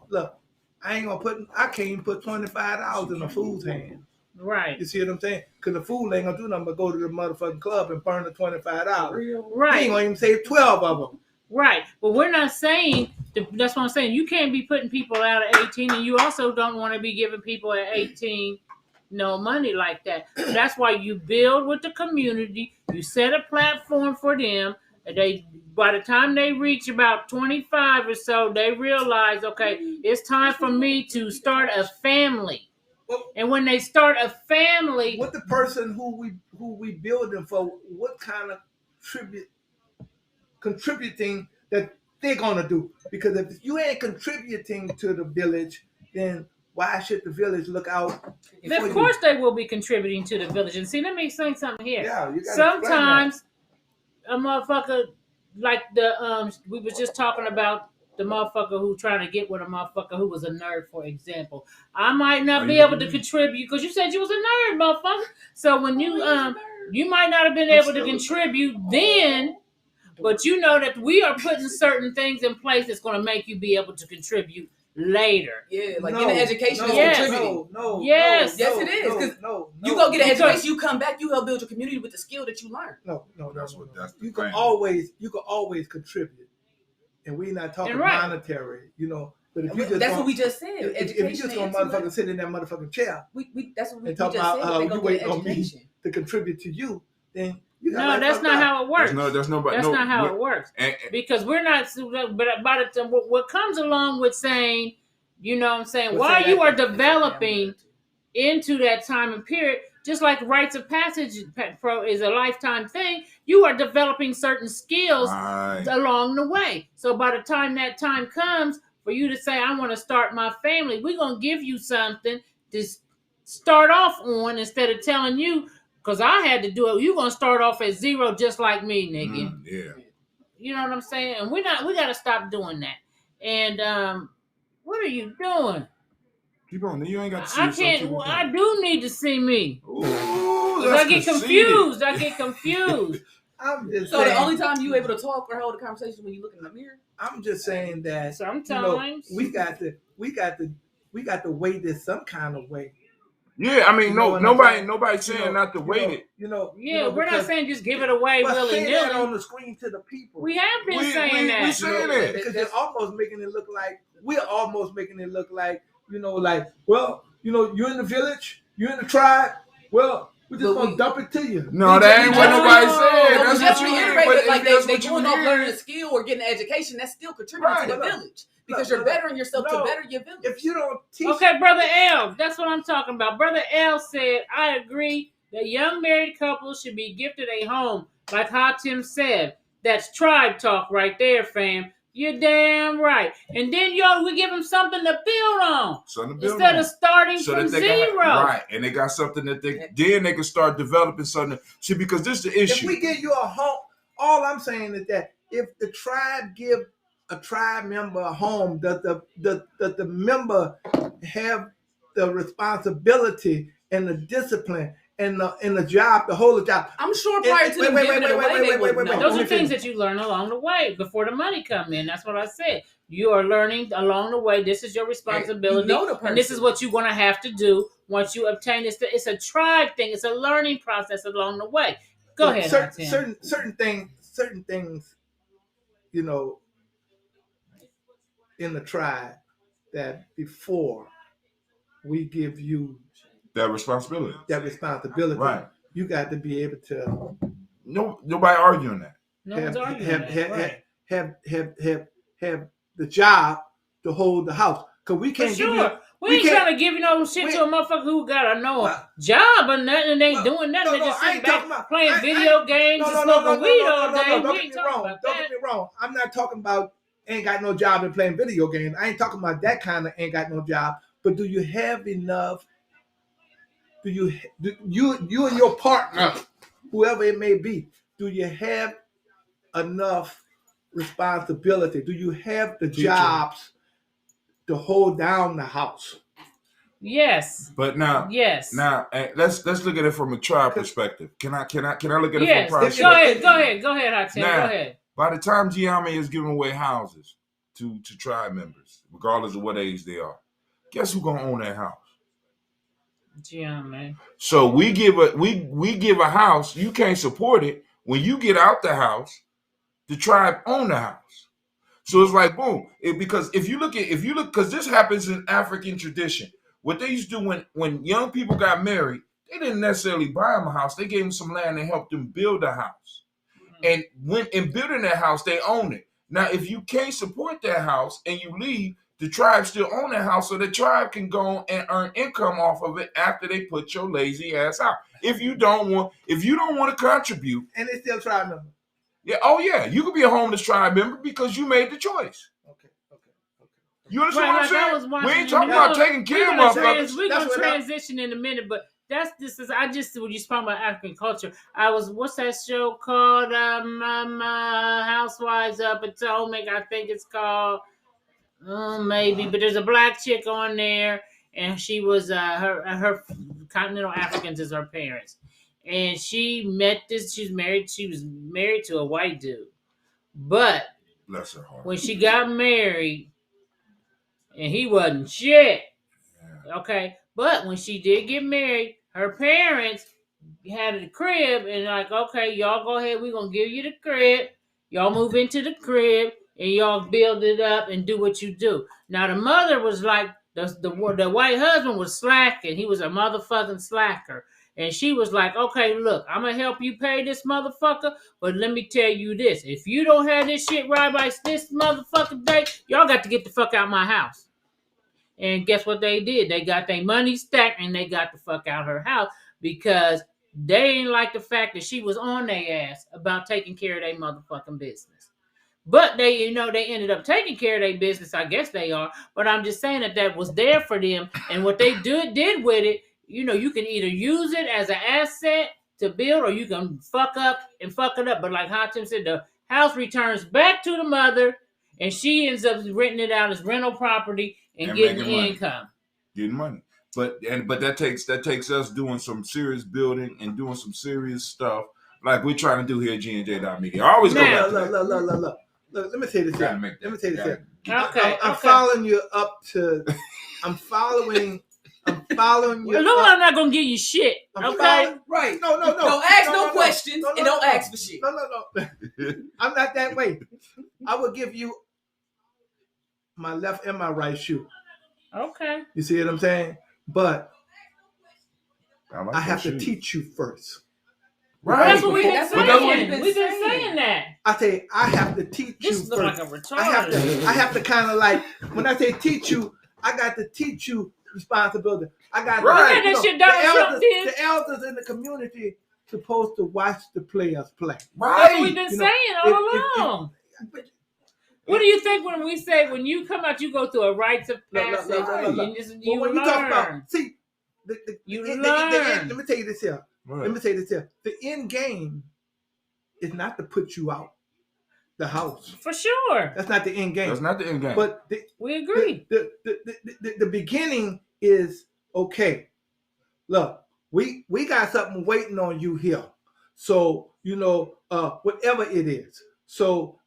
look, I can't even put $25 in a fool's hand. Right. You see what I'm saying? Because the fool ain't gonna do nothing but go to the motherfucking club and burn the $25. Right. He ain't gonna even save 12 of them. Right. But we're not saying, that's what I'm saying. You can't be putting people out at 18, and you also don't want to be giving people at 18 no money like that. That's why you build with the community. You set a platform for them. By the time they reach about 25 or so, they realize, okay, it's time for me to start a family. And when they start a family, what the person who we building for, what kind of contributing that they're gonna do? Because if you ain't contributing to the village, then why should the village look out? Of course, they will be contributing to the village. And see, let me say something here. Yeah, you gotta sometimes a motherfucker like we was just talking about. The motherfucker who trying to get with a motherfucker who was a nerd, for example. I might not be able to contribute because you said you was a nerd, motherfucker. So when you might not have been able to contribute then, but you know that we are putting certain things in place that's going to make you be able to contribute later. Yeah, like getting an education is contributing. Yes, it is. Because you go get an education, you come back, you help build your community with the skill that you learn. No. You can always contribute. And we're not talking monetary, But if you just That's what we just said. if Education. you just gonna motherfucking sit in that motherfucking chair That's what we and just talk about said. They you go waiting get on me education. to contribute to you, then you got No, like that's fucked not up. how it works. That's nobody. That's no, not how it works. Because we're not. But by the time, what comes along with saying, you know what I'm saying, Well, while say you that- are developing into that time and period, just like rites of passage is a lifetime thing, you are developing certain skills Right. along the way. So by the time that time comes for you to say, I want to start my family, we're going to give you something to start off on instead of telling you, because I had to do it, you're going to start off at zero just like me, nigga. Yeah. You know what I'm saying? And we got to stop doing that. And what are you doing? Keep on. You ain't got to see I yourself can't. to the Well, camera. I do need to see me. Ooh, 'Cause that's I get conceited. confused. I get confused. I'm just So saying, the only time you able to talk or hold a conversation when you look in the mirror. I'm just saying that Sometimes we got to weight this some kind of way. Yeah, I mean, You know what I'm nobody saying? saying not to weight it. Yeah, we're not saying just give it away willy say that nilly. on the screen to the people. We have been We saying that. saying that. Because we're almost making it look like, like, well, you're in the village, you're in the tribe, well, we're just going to dump it to you. No, that ain't what nobody said. No, That's just what you hear. reiterate, But like that's they what you going off learning a hear. skill or getting an education. That's still contributing to the Right. village because you're bettering yourself to better your village. If you don't teach, Okay, Brother L, that's what I'm talking about. Brother L said, I agree that young married couples should be gifted a home, like Hatim said. That's tribe talk right there, fam. You're damn right. And then, we give them something to build on. Instead of starting from zero. Right. And they got something that then they can start developing something. See, because this is the issue. if we give you a home, all I'm saying is that if the tribe give a tribe member a home, does the member have the responsibility and the discipline and the job to hold the job? I'm sure prior to them giving it away, they would know. Those are things that you learn along the way before the money come in. That's what I said. You are learning along the way. This is your responsibility. And this is what you're going to have to do once you obtain this. It's a tribe thing. It's a learning process along the way. Go ahead, Hatim. Certain things, in the tribe that before we give you that responsibility, right? You got to be able to. Nobody arguing that. No one's arguing that. Have the job to hold the house, because we can't give you. We ain't trying to give shit to a motherfucker who got a job or nothing and ain't doing nothing. They just sitting back playing video games and smoking weed all day. Don't get me wrong. I'm not talking about ain't got no job and playing video games. I ain't talking about that kind of ain't got no job. But do you have enough? Do you and your partner, whoever it may be, do you have enough responsibility? Do you have the jobs to hold down the house? Yes. But now, let's look at it from a tribe perspective. Can I look at it from a tribe perspective? Go ahead, Hatim. Go ahead. By the time Giamma is giving away houses to tribe members, regardless of what age they are, guess who's gonna own that house? Giamma. So we give a house. You can't support it. When you get out the house, the tribe own the house. So it's like boom. Because if you look, because this happens in African tradition. What they used to do when young people got married, they didn't necessarily buy them a house. They gave them some land and helped them build a house. And when in building that house, they own it. Now, if you can't support that house and you leave, the tribe still own that house, so the tribe can go and earn income off of it after they put your lazy ass out. If you don't want to contribute, and they still tribe member. Yeah. Oh yeah, you could be a homeless tribe member because you made the choice. Okay. You understand what I'm saying? We ain't talking about taking care of motherfuckers. We're gonna transition in a minute, but I just when you spoke about African culture, what's that show called? Housewives of Potomac, I think it's called. Maybe, but there's a black chick on there, and she was her continental Africans as her parents, and she was married to a white dude, but bless her heart, when she got married, and he wasn't shit. Yeah. Okay, but when she did get married, her parents had a crib, and like, okay, y'all go ahead, we're gonna give you the crib. Y'all move into the crib. and y'all build it up and do what you do. Now the mother was like the white husband was slacking. He was a motherfucking slacker. And she was like, okay, look, I'm gonna help you pay this motherfucker, but let me tell you this. If you don't have this shit right by this motherfucking day, y'all got to get the fuck out of my house. And guess what they did? They got their money stacked and they got the fuck out of her house because they didn't like the fact that she was on their ass about taking care of their motherfucking business. But they, they ended up taking care of their business. I guess they are. But I'm just saying that was there for them. And what they did with it, you can either use it as an asset to build or you can fuck it up. But like Hatim said, the house returns back to the mother and she ends up renting it out as rental property and getting income. Getting money. But that takes us doing some serious building and doing some serious stuff like we're trying to do here at G&J.media. I always go back to that. Look, let me say this here. Okay. I'm following you up to. I'm following you. I'm not gonna give you shit. Okay. Right. No. Don't ask no questions and don't ask for shit. No. I'm not that way. I will give you my left and my right shoe. Okay. You see what I'm saying? But I have to shoes. teach you first. Right. That's what we've been saying. We've been saying that. I say I have to teach you This first. looks like a retarded. I have to kind of like when I say teach you, I got to teach you responsibility. I got right. The elders in the community supposed to watch the players play. Right. That's what we've been saying all along. What do you think when we say when you come out, you go through a rites of passage? You when learn. You talk about, see, you learn. Let me tell you this here. Right. Let me say this here. The end game is not to put you out the house. For sure. That's not the end game. That's not the end game. But we agree. The beginning is okay. Look, we got something waiting on you here. So, whatever it is. So,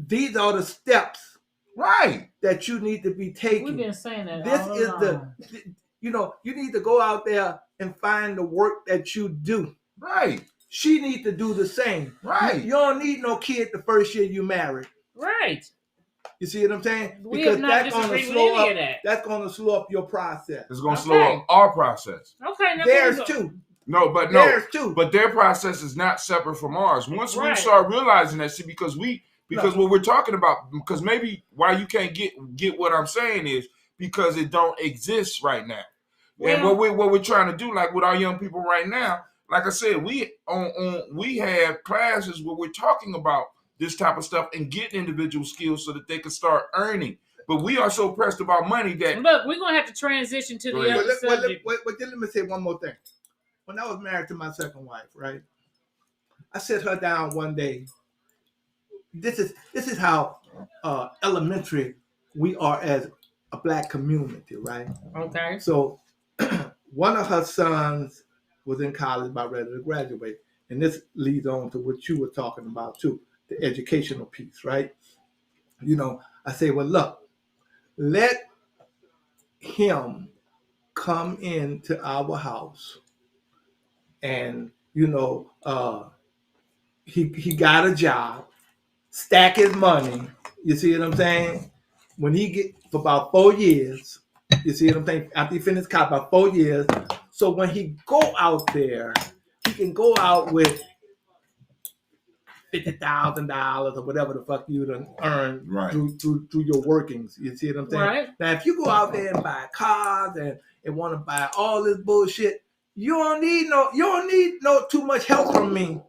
these are the steps right that you need to be taking. We've been saying that. This all is along. You need to go out there and find the work that you do. Right. She needs to do the same. Right. You don't need no kid the first year you married. Right. You see what I'm saying? We because have not disagreed with any of that. That's going to slow up your process. It's going to slow up our process. Okay. Theirs too. Theirs too. But their process is not separate from ours. Once we start realizing that, see, because what we're talking about, because maybe why you can't get what I'm saying is because it don't exist right now. Well, and what we're trying to do, like with our young people right now, like I said, we have classes where we're talking about this type of stuff and getting individual skills so that they can start earning. But we are so pressed about money that look, we're gonna have to transition to the other subject. Let me say one more thing. When I was married to my second wife, right, I sat her down one day. This is how elementary we are as a black community, right? Okay. So one of her sons was in college, about ready to graduate, and this leads on to what you were talking about too, the educational piece, right? I say, well, look, let him come into our house, and he got a job, stack his money. You see what I'm saying? When he get for about 4 years, you see what I'm saying? After he finished college, about 4 years. So when he go out there, he can go out with $50,000 or whatever the fuck you done earned through your workings. You see what I'm saying? Right. Now, if you go out there and buy cars and want to buy all this bullshit, you don't need no too much help from me.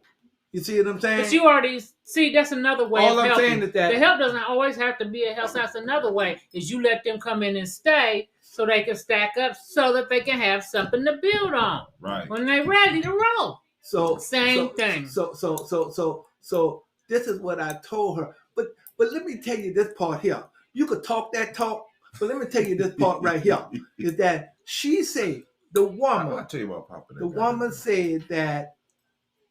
You see what I'm saying? But you already see that's another way all of I'm helping. saying is that the help doesn't always have to be a help. That's another way is you let them come in and stay so they can stack up so that they can have something to build on. Right. When they're ready to roll. Same thing. So this is what I told her. But let me tell you this part here. You could talk that talk, but let me tell you this part right here. Is that she said the woman. I'll tell you about Papa. The woman said that.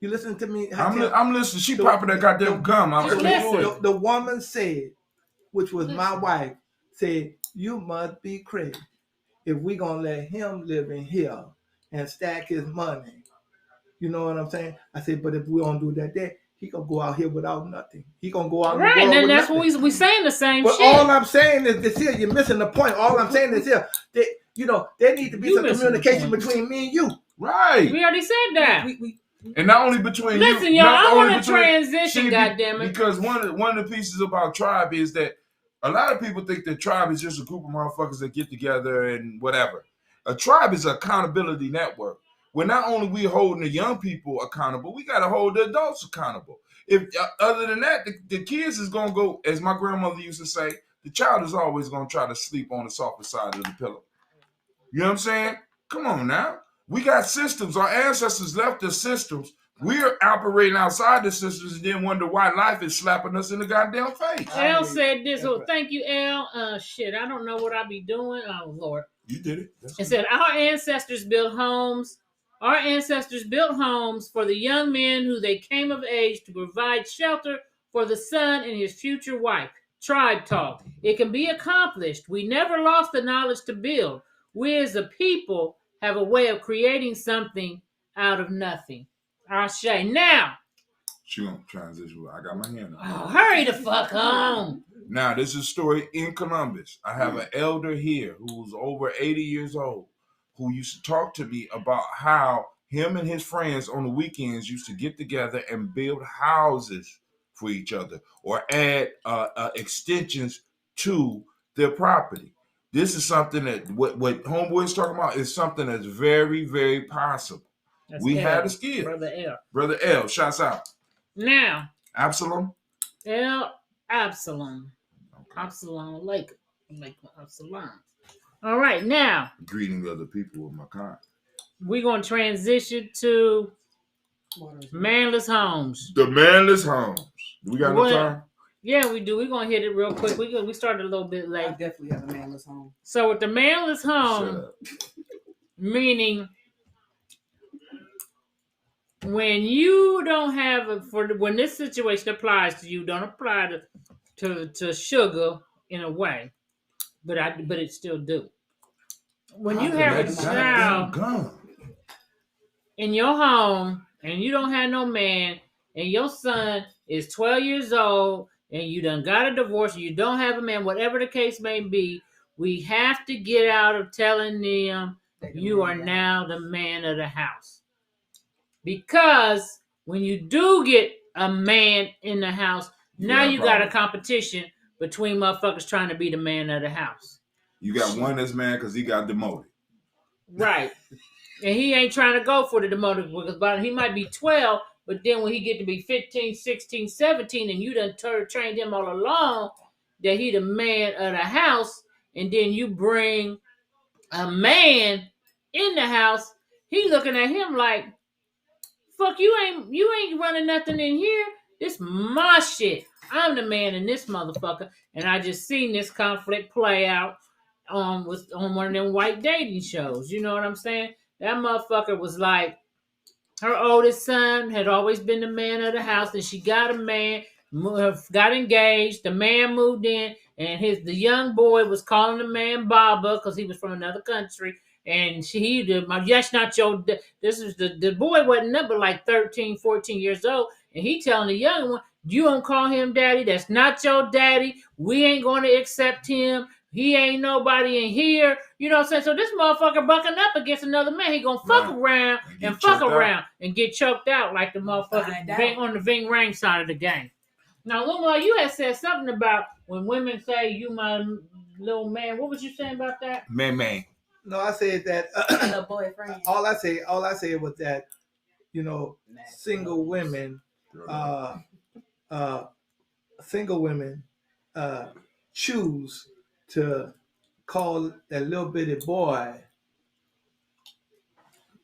You listen to me? I'm listening. She popping that goddamn gum. The woman said, which was my wife, said, you must be crazy if we gonna let him live in here and stack his money. You know what I'm saying? I said, but if we don't do that, he gonna go out here without nothing. He gonna go out Right, in the world and with that's nothing. what we saying the same But shit. all I'm saying is this here, you're missing the point. All I'm saying is here, that, you know, there needs to be You some missing the communication point. between me and you. Right. We already said that. And not only between Listen, you, y'all, not I only want to between- transition, goddammit. Because one of the pieces about tribe is that a lot of people think that tribe is just a group of motherfuckers that get together and whatever. A tribe is an accountability network. Where not only we holding the young people accountable, we got to hold the adults accountable. If other than that, the kids is gonna go, as my grandmother used to say, the child is always gonna try to sleep on the softer side of the pillow. You know what I'm saying? Come on now. We got systems. Our ancestors left us systems. We're operating outside the systems and then wonder why life is slapping us in the goddamn face. L said this. Oh, thank you, L. Shit, I don't know what I be doing. Oh, Lord. You did it. It said, our ancestors built homes. Our ancestors built homes for the young men who they came of age to provide shelter for the son and his future wife. Tribe talk. It can be accomplished. We never lost the knowledge to build. We as a people have a way of creating something out of nothing. Ashe. Now. She gonna transition. I got my hand up. Oh, hurry the fuck on. Now, this is a story in Columbus. I have an elder here who's over 80 years old who used to talk to me about how him and his friends on the weekends used to get together and build houses for each other or add extensions to their property. This is something that what Homeboy is talking about is something that's very, very possible. That's we L, had a skill. Brother L. Brother L, shouts out. Now. Absalom? L. Absalom. Okay. Absalom Lake Absalom. All right, now. Greeting other people with my kind. We're going to transition to manless homes. The manless homes. We got no time? Yeah, we do. We're going to hit it real quick. We started a little bit late. I definitely have a manless home. So with the manless home, meaning when you don't have when this situation applies to you, don't apply to sugar in a way, but it still do. When you have a child in your home and you don't have no man and your son is 12 years old and you done got a divorce and you don't have a man, whatever the case may be, we have to get out of telling them you are now the man of the house. Because when you do get a man in the house, now you got a competition between motherfuckers trying to be the man of the house. You got one that's man because he got demoted. Right. And he ain't trying to go for the demoted because he might be 12, but then when he get to be 15, 16, 17, and you done trained him all along that he the man of the house, and then you bring a man in the house, he looking at him like, fuck, you ain't running nothing in here. This my shit. I'm the man in this motherfucker. And I just seen this conflict play out on one of them white dating shows. You know what I'm saying? That motherfucker was like, her oldest son had always been the man of the house, and she got a man, got engaged. The man moved in, and the young boy was calling the man Baba because he was from another country. And that's not your, this is the boy wasn't number like 13, 14 years old. And he telling the young one, you don't call him daddy. That's not your daddy. We ain't going to accept him. He ain't nobody in here. You know what I'm saying? So this motherfucker bucking up against another man. He gonna fuck around and fuck around and get choked out like the motherfucker on the Ving Rang side of the game. Now, Lumala, you had said something about when women say you my little man. What was you saying about that? Man. No, I said that. Boyfriend. All I said was that, you know, single women choose to call that little bitty boy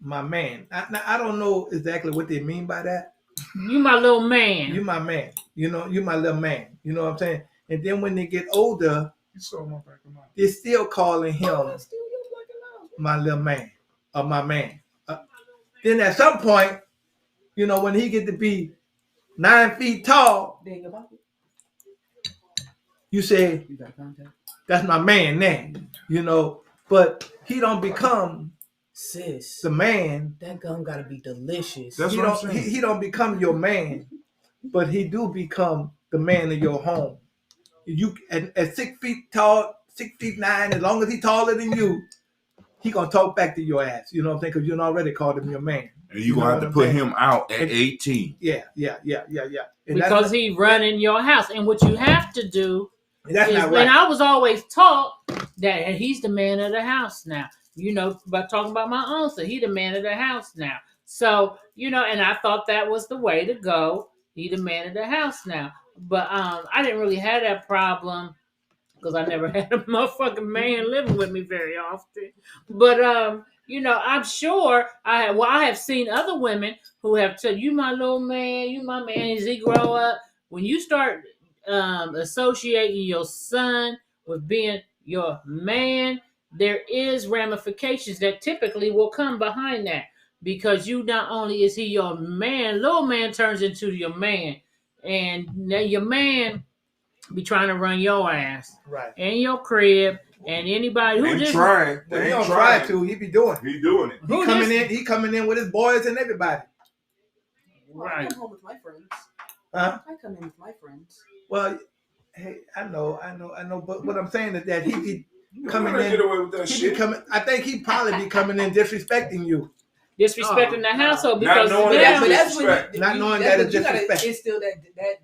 my man. I don't know exactly what they mean by that. You my little man. You my man. You know, you my little man. You know what I'm saying? And then when they get older, they're still calling him my little man or my man. Then at some point, you know, when he get to be 9 feet tall, you say, that's my man now, you know, but he don't become sis. the man. That gum gotta be delicious. That's what I'm saying. He don't become your man but he do become the man of your home. You at 6 feet tall, 6'9", as long as he taller than you, he gonna talk back to your ass. You know what I'm saying? Because you already called him your man. And you're gonna have to put him out at And- 18. Yeah. And Because he running your house. And what you have to do that's is, not when right. I was always taught that he's the man of the house now. You know, by talking about my own, so he the man of the house now. So, you know, and I thought that was the way to go. He the man of the house now. But I didn't really have that problem because I never had a motherfucking man living with me very often. But you know, I'm sure I have seen other women who have said, "You my little man, you my man." As he grow up, when you start associating your son with being your man, there is ramifications that typically will come behind that, because you not only is he your man, little man turns into your man, and now your man be trying to run your ass Right. and your crib and anybody who Ain't just trying. Well, They he ain't don't try trying. to. He be doing. He doing it. who He coming in with his boys and everybody. Well, I Right. come home with my friends. Huh? I come in with my friends. Well, hey, I know. But what I'm saying is that he be coming Coming in. get away with that He shit. be coming. I think he probably be coming in disrespecting you. disrespecting the No. household Not because knowing now, But that's when disrespect. Not knowing that's that when it's you gotta disrespect. instill that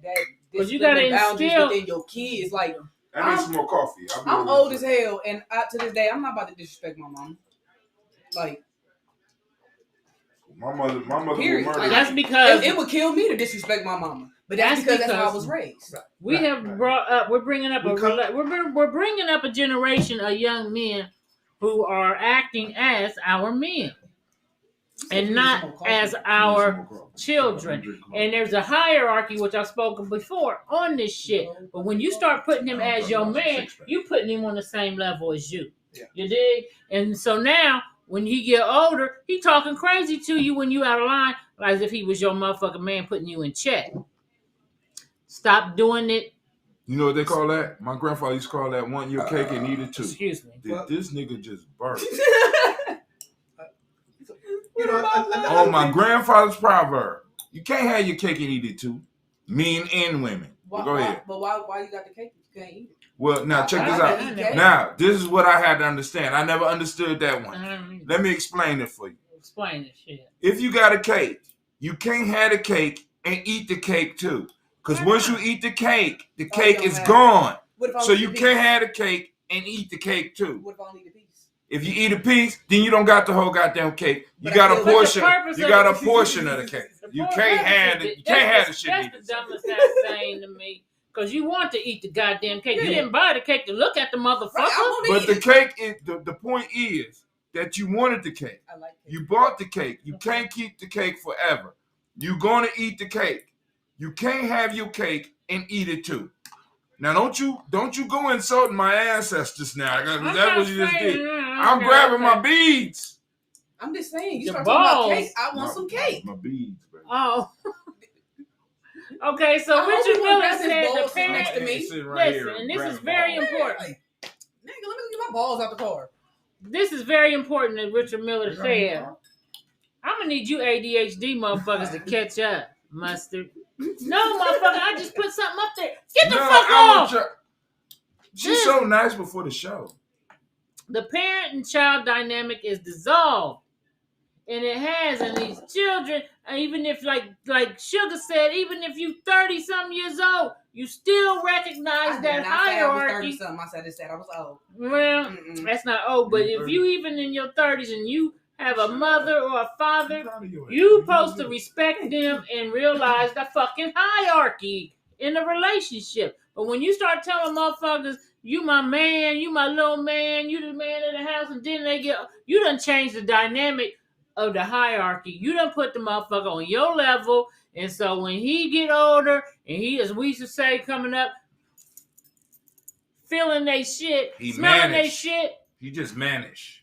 But you discipline gotta and boundaries instill- within your kids. Like, I need some more coffee. I'm old as hell, and to this day, I'm not about to disrespect my mom. Like, My mother will Period. murder Like, that's me. because it would kill me to disrespect my mama. But that's because that's how I was raised. we have brought up. We're bringing up we're bringing up a generation of young men who are acting as our men and not as our children. And there's a hierarchy, which I've spoken before on this shit. But when you start putting him as your man, you putting him on the same level as you. Yeah. You dig? And so now, when he get older, he talking crazy to you when you out of line, as if he was your motherfucking man putting you in check. Stop doing it. You know what they call that? My grandfather used to call that "want your cake and eat it too." Excuse me. Did this nigga just burp? You know, Oh, my grandfather's proverb. You can't have your cake and eat it too. Men and women. But go ahead. But why you got the cake if you can't eat it? Well, now check this I out. can't eat cake. Now, this is what I had to understand. I never understood that one. Let me explain it for you. Explain this shit. If you got a cake, you can't have the cake and eat the cake too. Because once you eat the cake is gone. What if I So only you eat a can't piece? have the cake and eat the cake too. What if I only eat a piece? If you eat a piece, then you don't got the whole goddamn cake. You But got I a feel like portion. the purpose You of got it- a portion of the cake. You can't have it. You can't have the shit. That's the dumbest ass saying to me. Because you want to eat the goddamn cake. You Yeah. didn't buy the cake to look at the motherfucker. Right, I wanna But eat the it. cake is the point is that you wanted the cake. I like cake. You bought the cake. You can't keep the cake forever. You're gonna eat the cake. You can't have your cake and eat it too. Now don't you go insulting my ancestors now. That's what you just did. I'm grabbing my beads. I'm just saying, you Your start talking balls. about cake, I want some cake. My beads, baby. Oh. Okay, so I hope Richard you won't Miller grab his said the balls parents. next to me. Sitting right Listen, here, and this is grabbing very balls. important. Like, nigga, let me get my balls out the car. This is very important that Richard Miller said. I'm gonna need you ADHD motherfuckers to catch up, Mustard. No, motherfucker, I just put something up there. Get the No, fuck I off! would She's so nice before the show. The parent and child dynamic is dissolved. And it has, and these children, even if like Sugar said, even if you 30-something years old, you still recognize I that did not say I was hierarchy. 30-something. I said I was old. Well, Mm-mm. that's not old, but if you even in your 30s and you have a mother or a father, you supposed to respect them and realize the fucking hierarchy in a relationship. But when you start telling motherfuckers, you my man, you my little man, you the man of the house, and then you done change the dynamic of the hierarchy. You done put the motherfucker on your level, and so when he get older, and he, as we used to say coming up, feeling they shit, He smelling they managed. shit, He just managed.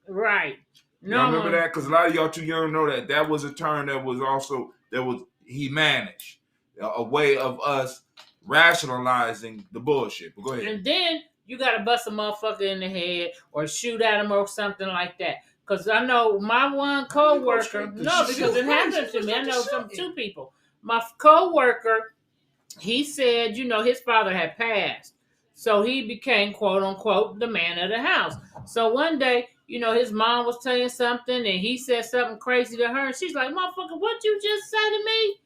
right. Y'all remember that? Because a lot of y'all too young to know that. That was a term he managed. A way of us rationalizing the bullshit. But go ahead. And then you gotta bust a motherfucker in the head or shoot at him or something like that. Cause I know my one co-worker, no, because it happened to me. I know two people. my co-worker, he said, his father had passed. So he became, quote unquote, the man of the house. So one day, his mom was saying something and he said something crazy to her. And she's like, motherfucker, what you just say to me?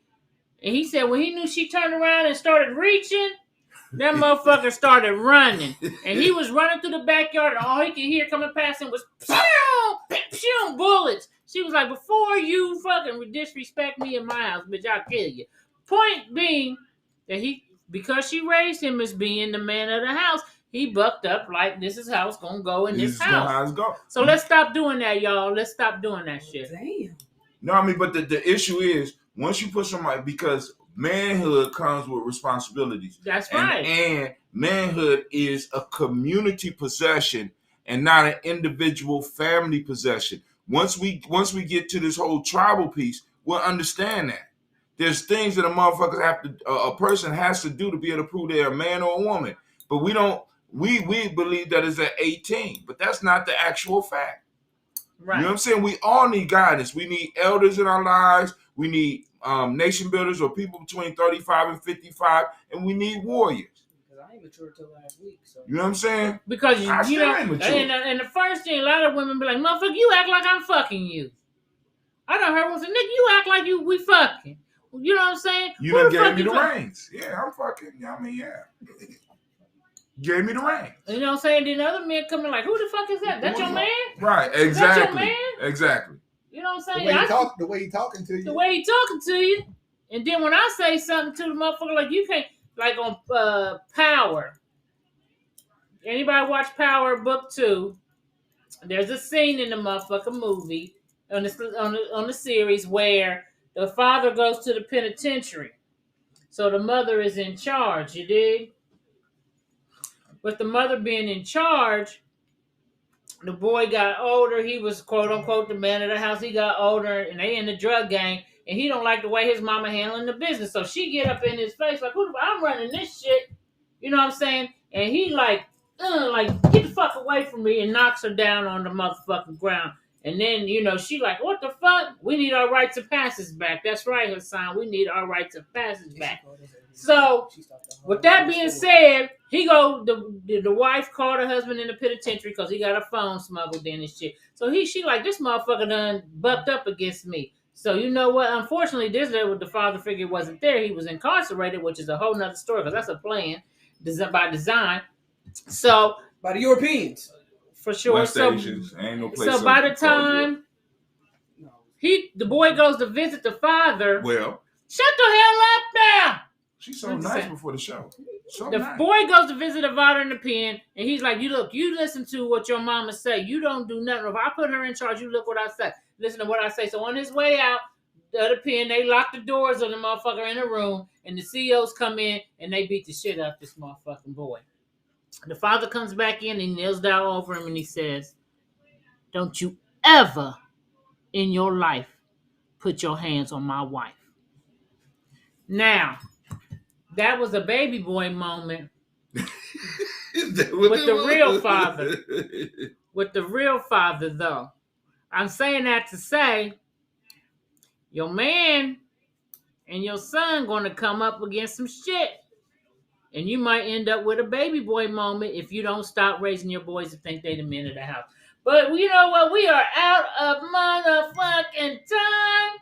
And he said, when he knew she turned around and started reaching, that motherfucker started running. And he was running through the backyard and all he could hear coming past him was pew, bullets. She was like, before you fucking disrespect me in my house, bitch, I'll kill you. Point being that because she raised him as being the man of the house, he bucked up like this is how it's gonna go in this house. How it's go. So let's stop doing that, y'all. Let's stop doing that shit. Damn. No, I mean, but the issue is once you put somebody, because manhood comes with responsibilities. That's right. And manhood is a community possession and not an individual family possession. Once we get to this whole tribal piece, we'll understand that. There's things that a person has to do to be able to prove they're a man or a woman. But we don't. We believe that it's at 18, but that's not the actual fact. Right. You know what I'm saying? We all need guidance. We need elders in our lives. We need nation builders or people between 35 and 55, and we need warriors. Because I ain't mature till last week. So. You know what I'm saying? Because you know, ain't mature. And the first thing, a lot of women be like, motherfucker, you act like I'm fucking you. I done heard one say, nigga, you act like we fucking. You know what I'm saying? You done gave me the reins. Yeah, I'm fucking. I mean, yeah. Gave me the reins. You know what I'm saying? Then other men come in like, who the fuck is that? That your man? Right, exactly. That your man? Exactly. You know what I'm saying? The way he talking to you. The way he talking to you. And then when I say something to the motherfucker, like you can't, like on Power. Anybody watch Power Book 2? There's a scene in the motherfucking movie on the series where the father goes to the penitentiary. So the mother is in charge, you dig? With the mother being in charge, the boy got older. He was, quote unquote, the man of the house. He got older, and they in the drug gang, and he don't like the way his mama handling the business. So she get up in his face like, I'm running this shit. You know what I'm saying? And he like, get the fuck away from me, and knocks her down on the motherfucking ground. And then, she like, what the fuck? We need our rights of passage back. That's right, Hassan. We need our rights of passage back. So, with that being said, the wife called her husband in the penitentiary because he got a phone smuggled in and shit. So she like, this motherfucker done bucked up against me. So you know what? Unfortunately, the father figure wasn't there. He was incarcerated, which is a whole nother story because that's a plan by design. So by the Europeans. For sure. West Asians. Ain't no place. So by the time the boy goes to visit the father, well, shut the hell up now. She's so nice before the show. Boy goes to visit the father in the pen, and he's like, you listen to what your mama say. You don't do nothing. If I put her in charge, you look what I say. Listen to what I say. So on his way out the pen, they lock the doors on the motherfucker in the room, and the CEOs come in, and they beat the shit out of this motherfucking boy. The father comes back in, and he kneels down over him, and he says, don't you ever in your life put your hands on my wife. Now, that was a baby boy moment with the real father. With the real father, though. I'm saying that to say, your man and your son going to come up against some shit. And you might end up with a baby boy moment if you don't stop raising your boys to think they the men of the house. But you know what? We are out of motherfucking time.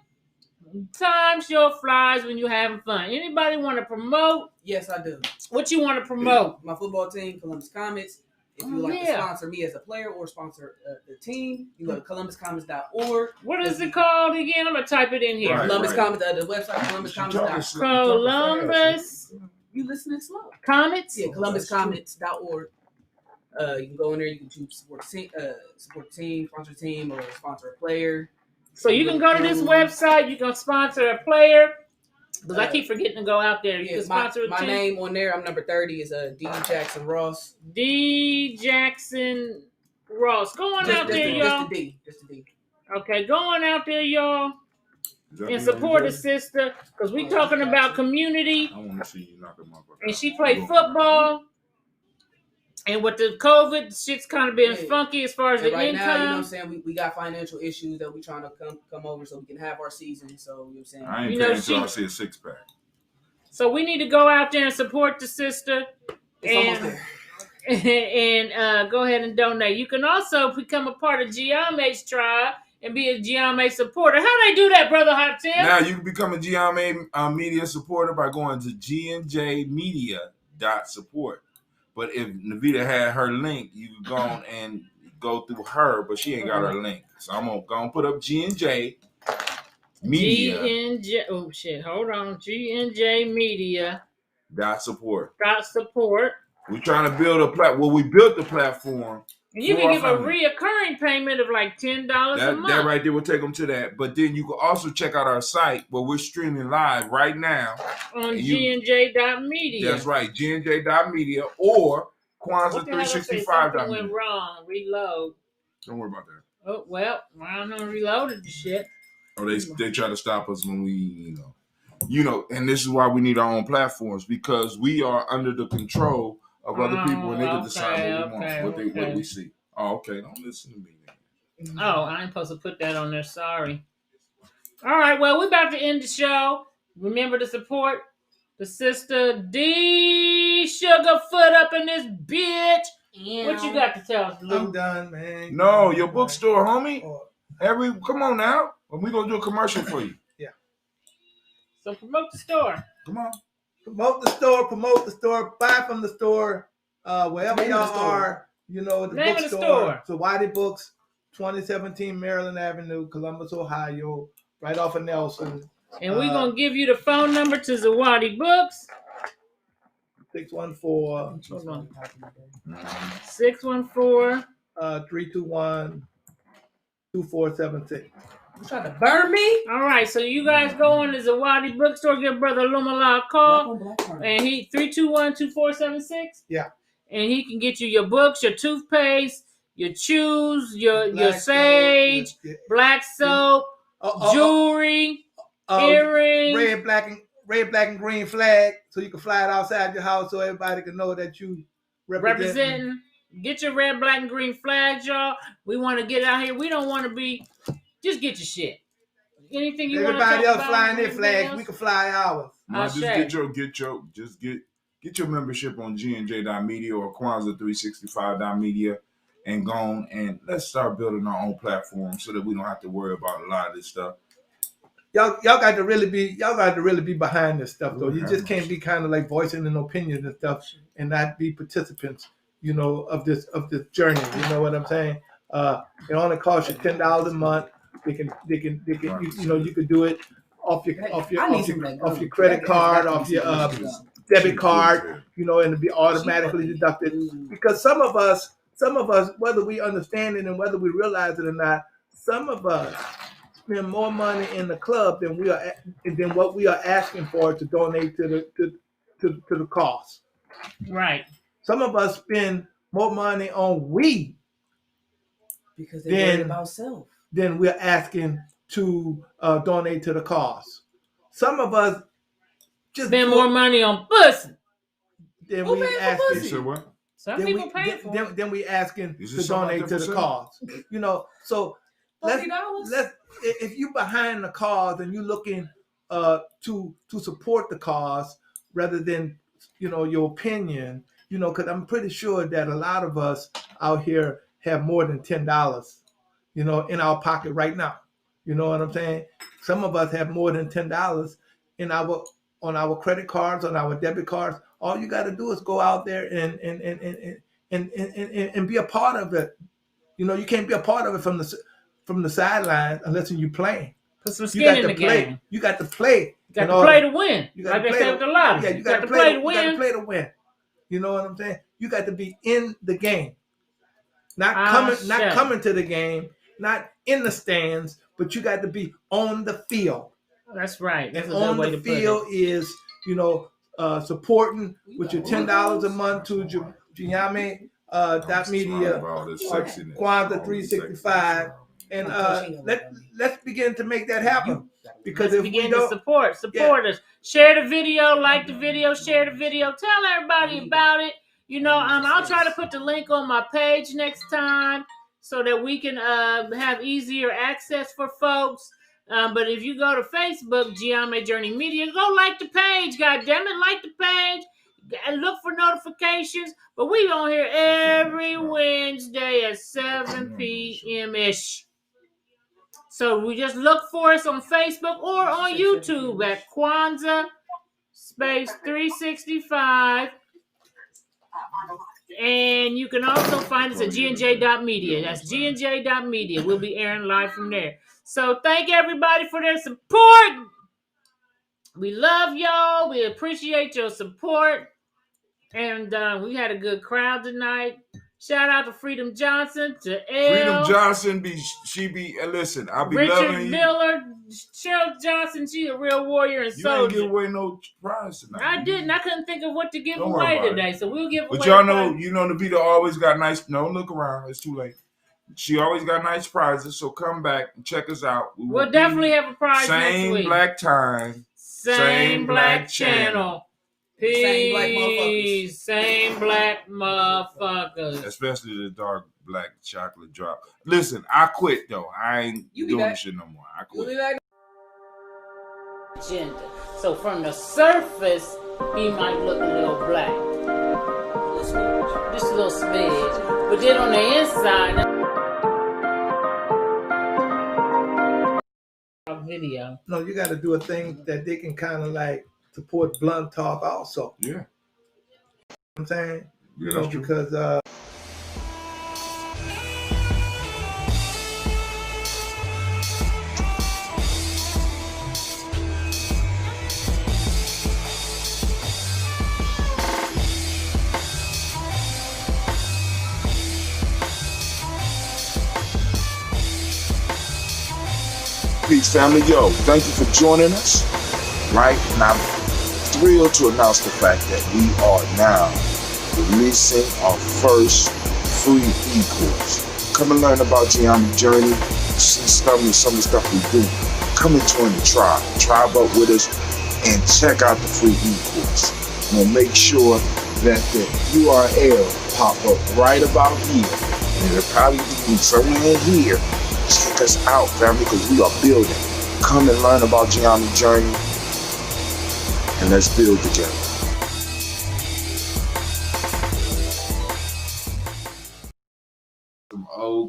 Time sure flies when you're having fun. Anybody want to promote? Yes, I do. What you want to promote? My football team, Columbus Comets. If you would like to sponsor me as a player or sponsor the team, you go to columbuscomets.org. What is it called again? I'm going to type it in here. Right, Columbus Comets, the website, columbuscomets.org. Columbus. You listening slow. Comets? Yeah, columbuscomets.org. You can go in there, you can choose support the team, sponsor a team, or sponsor a player. So you can go to this website, you can sponsor a player. Because I keep forgetting to go out there. You can sponsor a team. My name on there, I'm number 30, is D. Jackson Ross. D. Jackson Ross. Go on out there, y'all. Just a D. Okay, go on out there, y'all. And support a sister. Because we talking about community. I want to see you knock him up. And she played football. And with the COVID, shit's kind of been Yeah. funky as far as And the right income. now, you know what I'm saying? We got financial issues that we trying to come over so we can have our season. So, you know what I'm saying? I ain't You know, paying until I see a 6-pack. So we need to go out there and support the sister. It's almost there. And go ahead and donate. You can also become a part of Giame's tribe and be a Giame supporter. How they do that, Brother Hot Tim? Now you can become a Giame media supporter by going to gnjmedia.support. But if Navita had her link, you could go on and go through her, but she ain't got her link. So I'm gonna put up G&J Media. GNJ. Oh shit! Hold on. GNJ Media. Support. Support. We're trying to build a platform. Well, we built the platform. And you can give a reoccurring payment of like $10 a month. That right there will take them to that. But then you can also check out our site where we're streaming live right now on gnj.media. That's right, gnj.media or Kwanzaa365.media. Went wrong. Reload. Don't worry about that. Oh well, I don't know. Reloaded the shit. Oh, they try to stop us when we, and this is why we need our own platforms, because we are under the control of other people, and they can decide what we want, what we see. Oh, okay. Don't listen to me then. Oh, I ain't supposed to put that on there. Sorry. All right. Well, we're about to end the show. Remember to support the sister D Sugarfoot up in this bitch. Yeah. What you got to tell us, Lou? I'm done, man. No, your bookstore, homie. Come on now. We're going to do a commercial for you. Yeah. So promote the store. Come on. Promote the store, buy from the store, wherever y'all are, the bookstore. So Whitey Books, 2017 Maryland Avenue, Columbus, Ohio, right off of Nelson. And we're going to give you the phone number to Zawadi Books. 614. 614. 321-2476. You trying to burn me? All right, so you guys go in the Zawadi bookstore, give Brother Lumala a call, and he 321-2476. Yeah, and he can get you your books, your toothpaste, your chews, your sage, black soap, jewelry, earrings, red, black, and green flag, so you can fly it outside your house, so everybody can know that you representing. Get your red, black, and green flags, y'all. We want to get out here. We don't want to be. Just get your shit. Anything you want to talk about? Everybody else flying their flags. We can fly ours. No, just get your membership on gnj.media or Kwanzaa365.media and go on and let's start building our own platform so that we don't have to worry about a lot of this stuff. Y'all got to really be behind this stuff though. You just can't be kind of like voicing an opinion and stuff and not be participants, of this journey. You know what I'm saying? It only costs you $10 a month. They can you could do it off your credit card, off your debit card, and it'll be automatically deducted. Because some of us, whether we understand it and whether we realize it or not, some of us spend more money in the club than what we are asking for to donate to the cause. Right. Some of us spend more money on weed because they're worried about self. Then we're asking to donate to the cause. Some of us just spend more money on pussy. Then we asking. You said what? Some people pay for it. Then we asking to donate to the cause. So let's if you behind the cause and you looking to support the cause rather than your opinion, because I'm pretty sure that a lot of us out here have more than $10. In our pocket right now. You know what I'm saying? Some of us have more than $10 on our credit cards, on our debit cards. All you got to do is go out there and be a part of it. You can't be a part of it from the sidelines unless you playing. Put some skin in the game. You got to play. You got to play to win. Like they say with the lottery. Yeah, you got to play to win. You got to play to win. You know what I'm saying? You got to be in the game. Not coming to the game. Not in the stands, but you got to be on the field. That's right. That's and on the field is, supporting with your $10 a month to Ujima .media or Kwanzaa365, and let's begin to make that happen. Because if we don't support us, share the video, like the video, share the video, tell everybody about it. I'll try to put the link on my page next time so that we can have easier access for folks. But if you go to Facebook, Giame Journey Media, go like the page. God damn it, like the page and look for notifications. But we on here every Wednesday at 7 p.m. ish. So we just look for us on Facebook or on YouTube at Kwanzaa space 365. And you can also find us at gnj.media. That's gnj.media. We'll be airing live from there. So thank everybody for their support. We love y'all. We appreciate your support. And we had a good crowd tonight. Shout out to Freedom Johnson, to Freedom Johnson, listen, I'll be Richard loving you. Miller, Cheryl Johnson, she's a real warrior and soldier. You didn't give away no prize tonight. I didn't. I couldn't think of what to give away today, so we'll give away. But y'all know, Navita always got nice. Don't look around. It's too late. She always got nice prizes, so come back and check us out. We'll definitely have a prize next week. Same black time. Same black channel. Peace. Same black motherfuckers. Same black motherfuckers. Especially the dark black chocolate drop. Listen, I quit though. I ain't doing this shit no more. I quit. Agenda. So from the surface, he might look a little black. Just a little smidge. But then on the inside, video. No, you got to do a thing that they can kind of like support blunt talk also. Yeah. You know what I'm saying? Yeah, because Peace, family. Yo, thank you for joining us. Right? And I'm thrilled to announce the fact that we are now releasing our first free e-course. Come and learn about Giame Journey, see some of the stuff we do. Come and join the tribe. Tribe up with us and check out the free e-course. We'll make sure that the URL pop up right about here. And it'll probably be somewhere in here. Check us out, family, because we are building. Come and learn about Giame Journey, and let's build together. Some old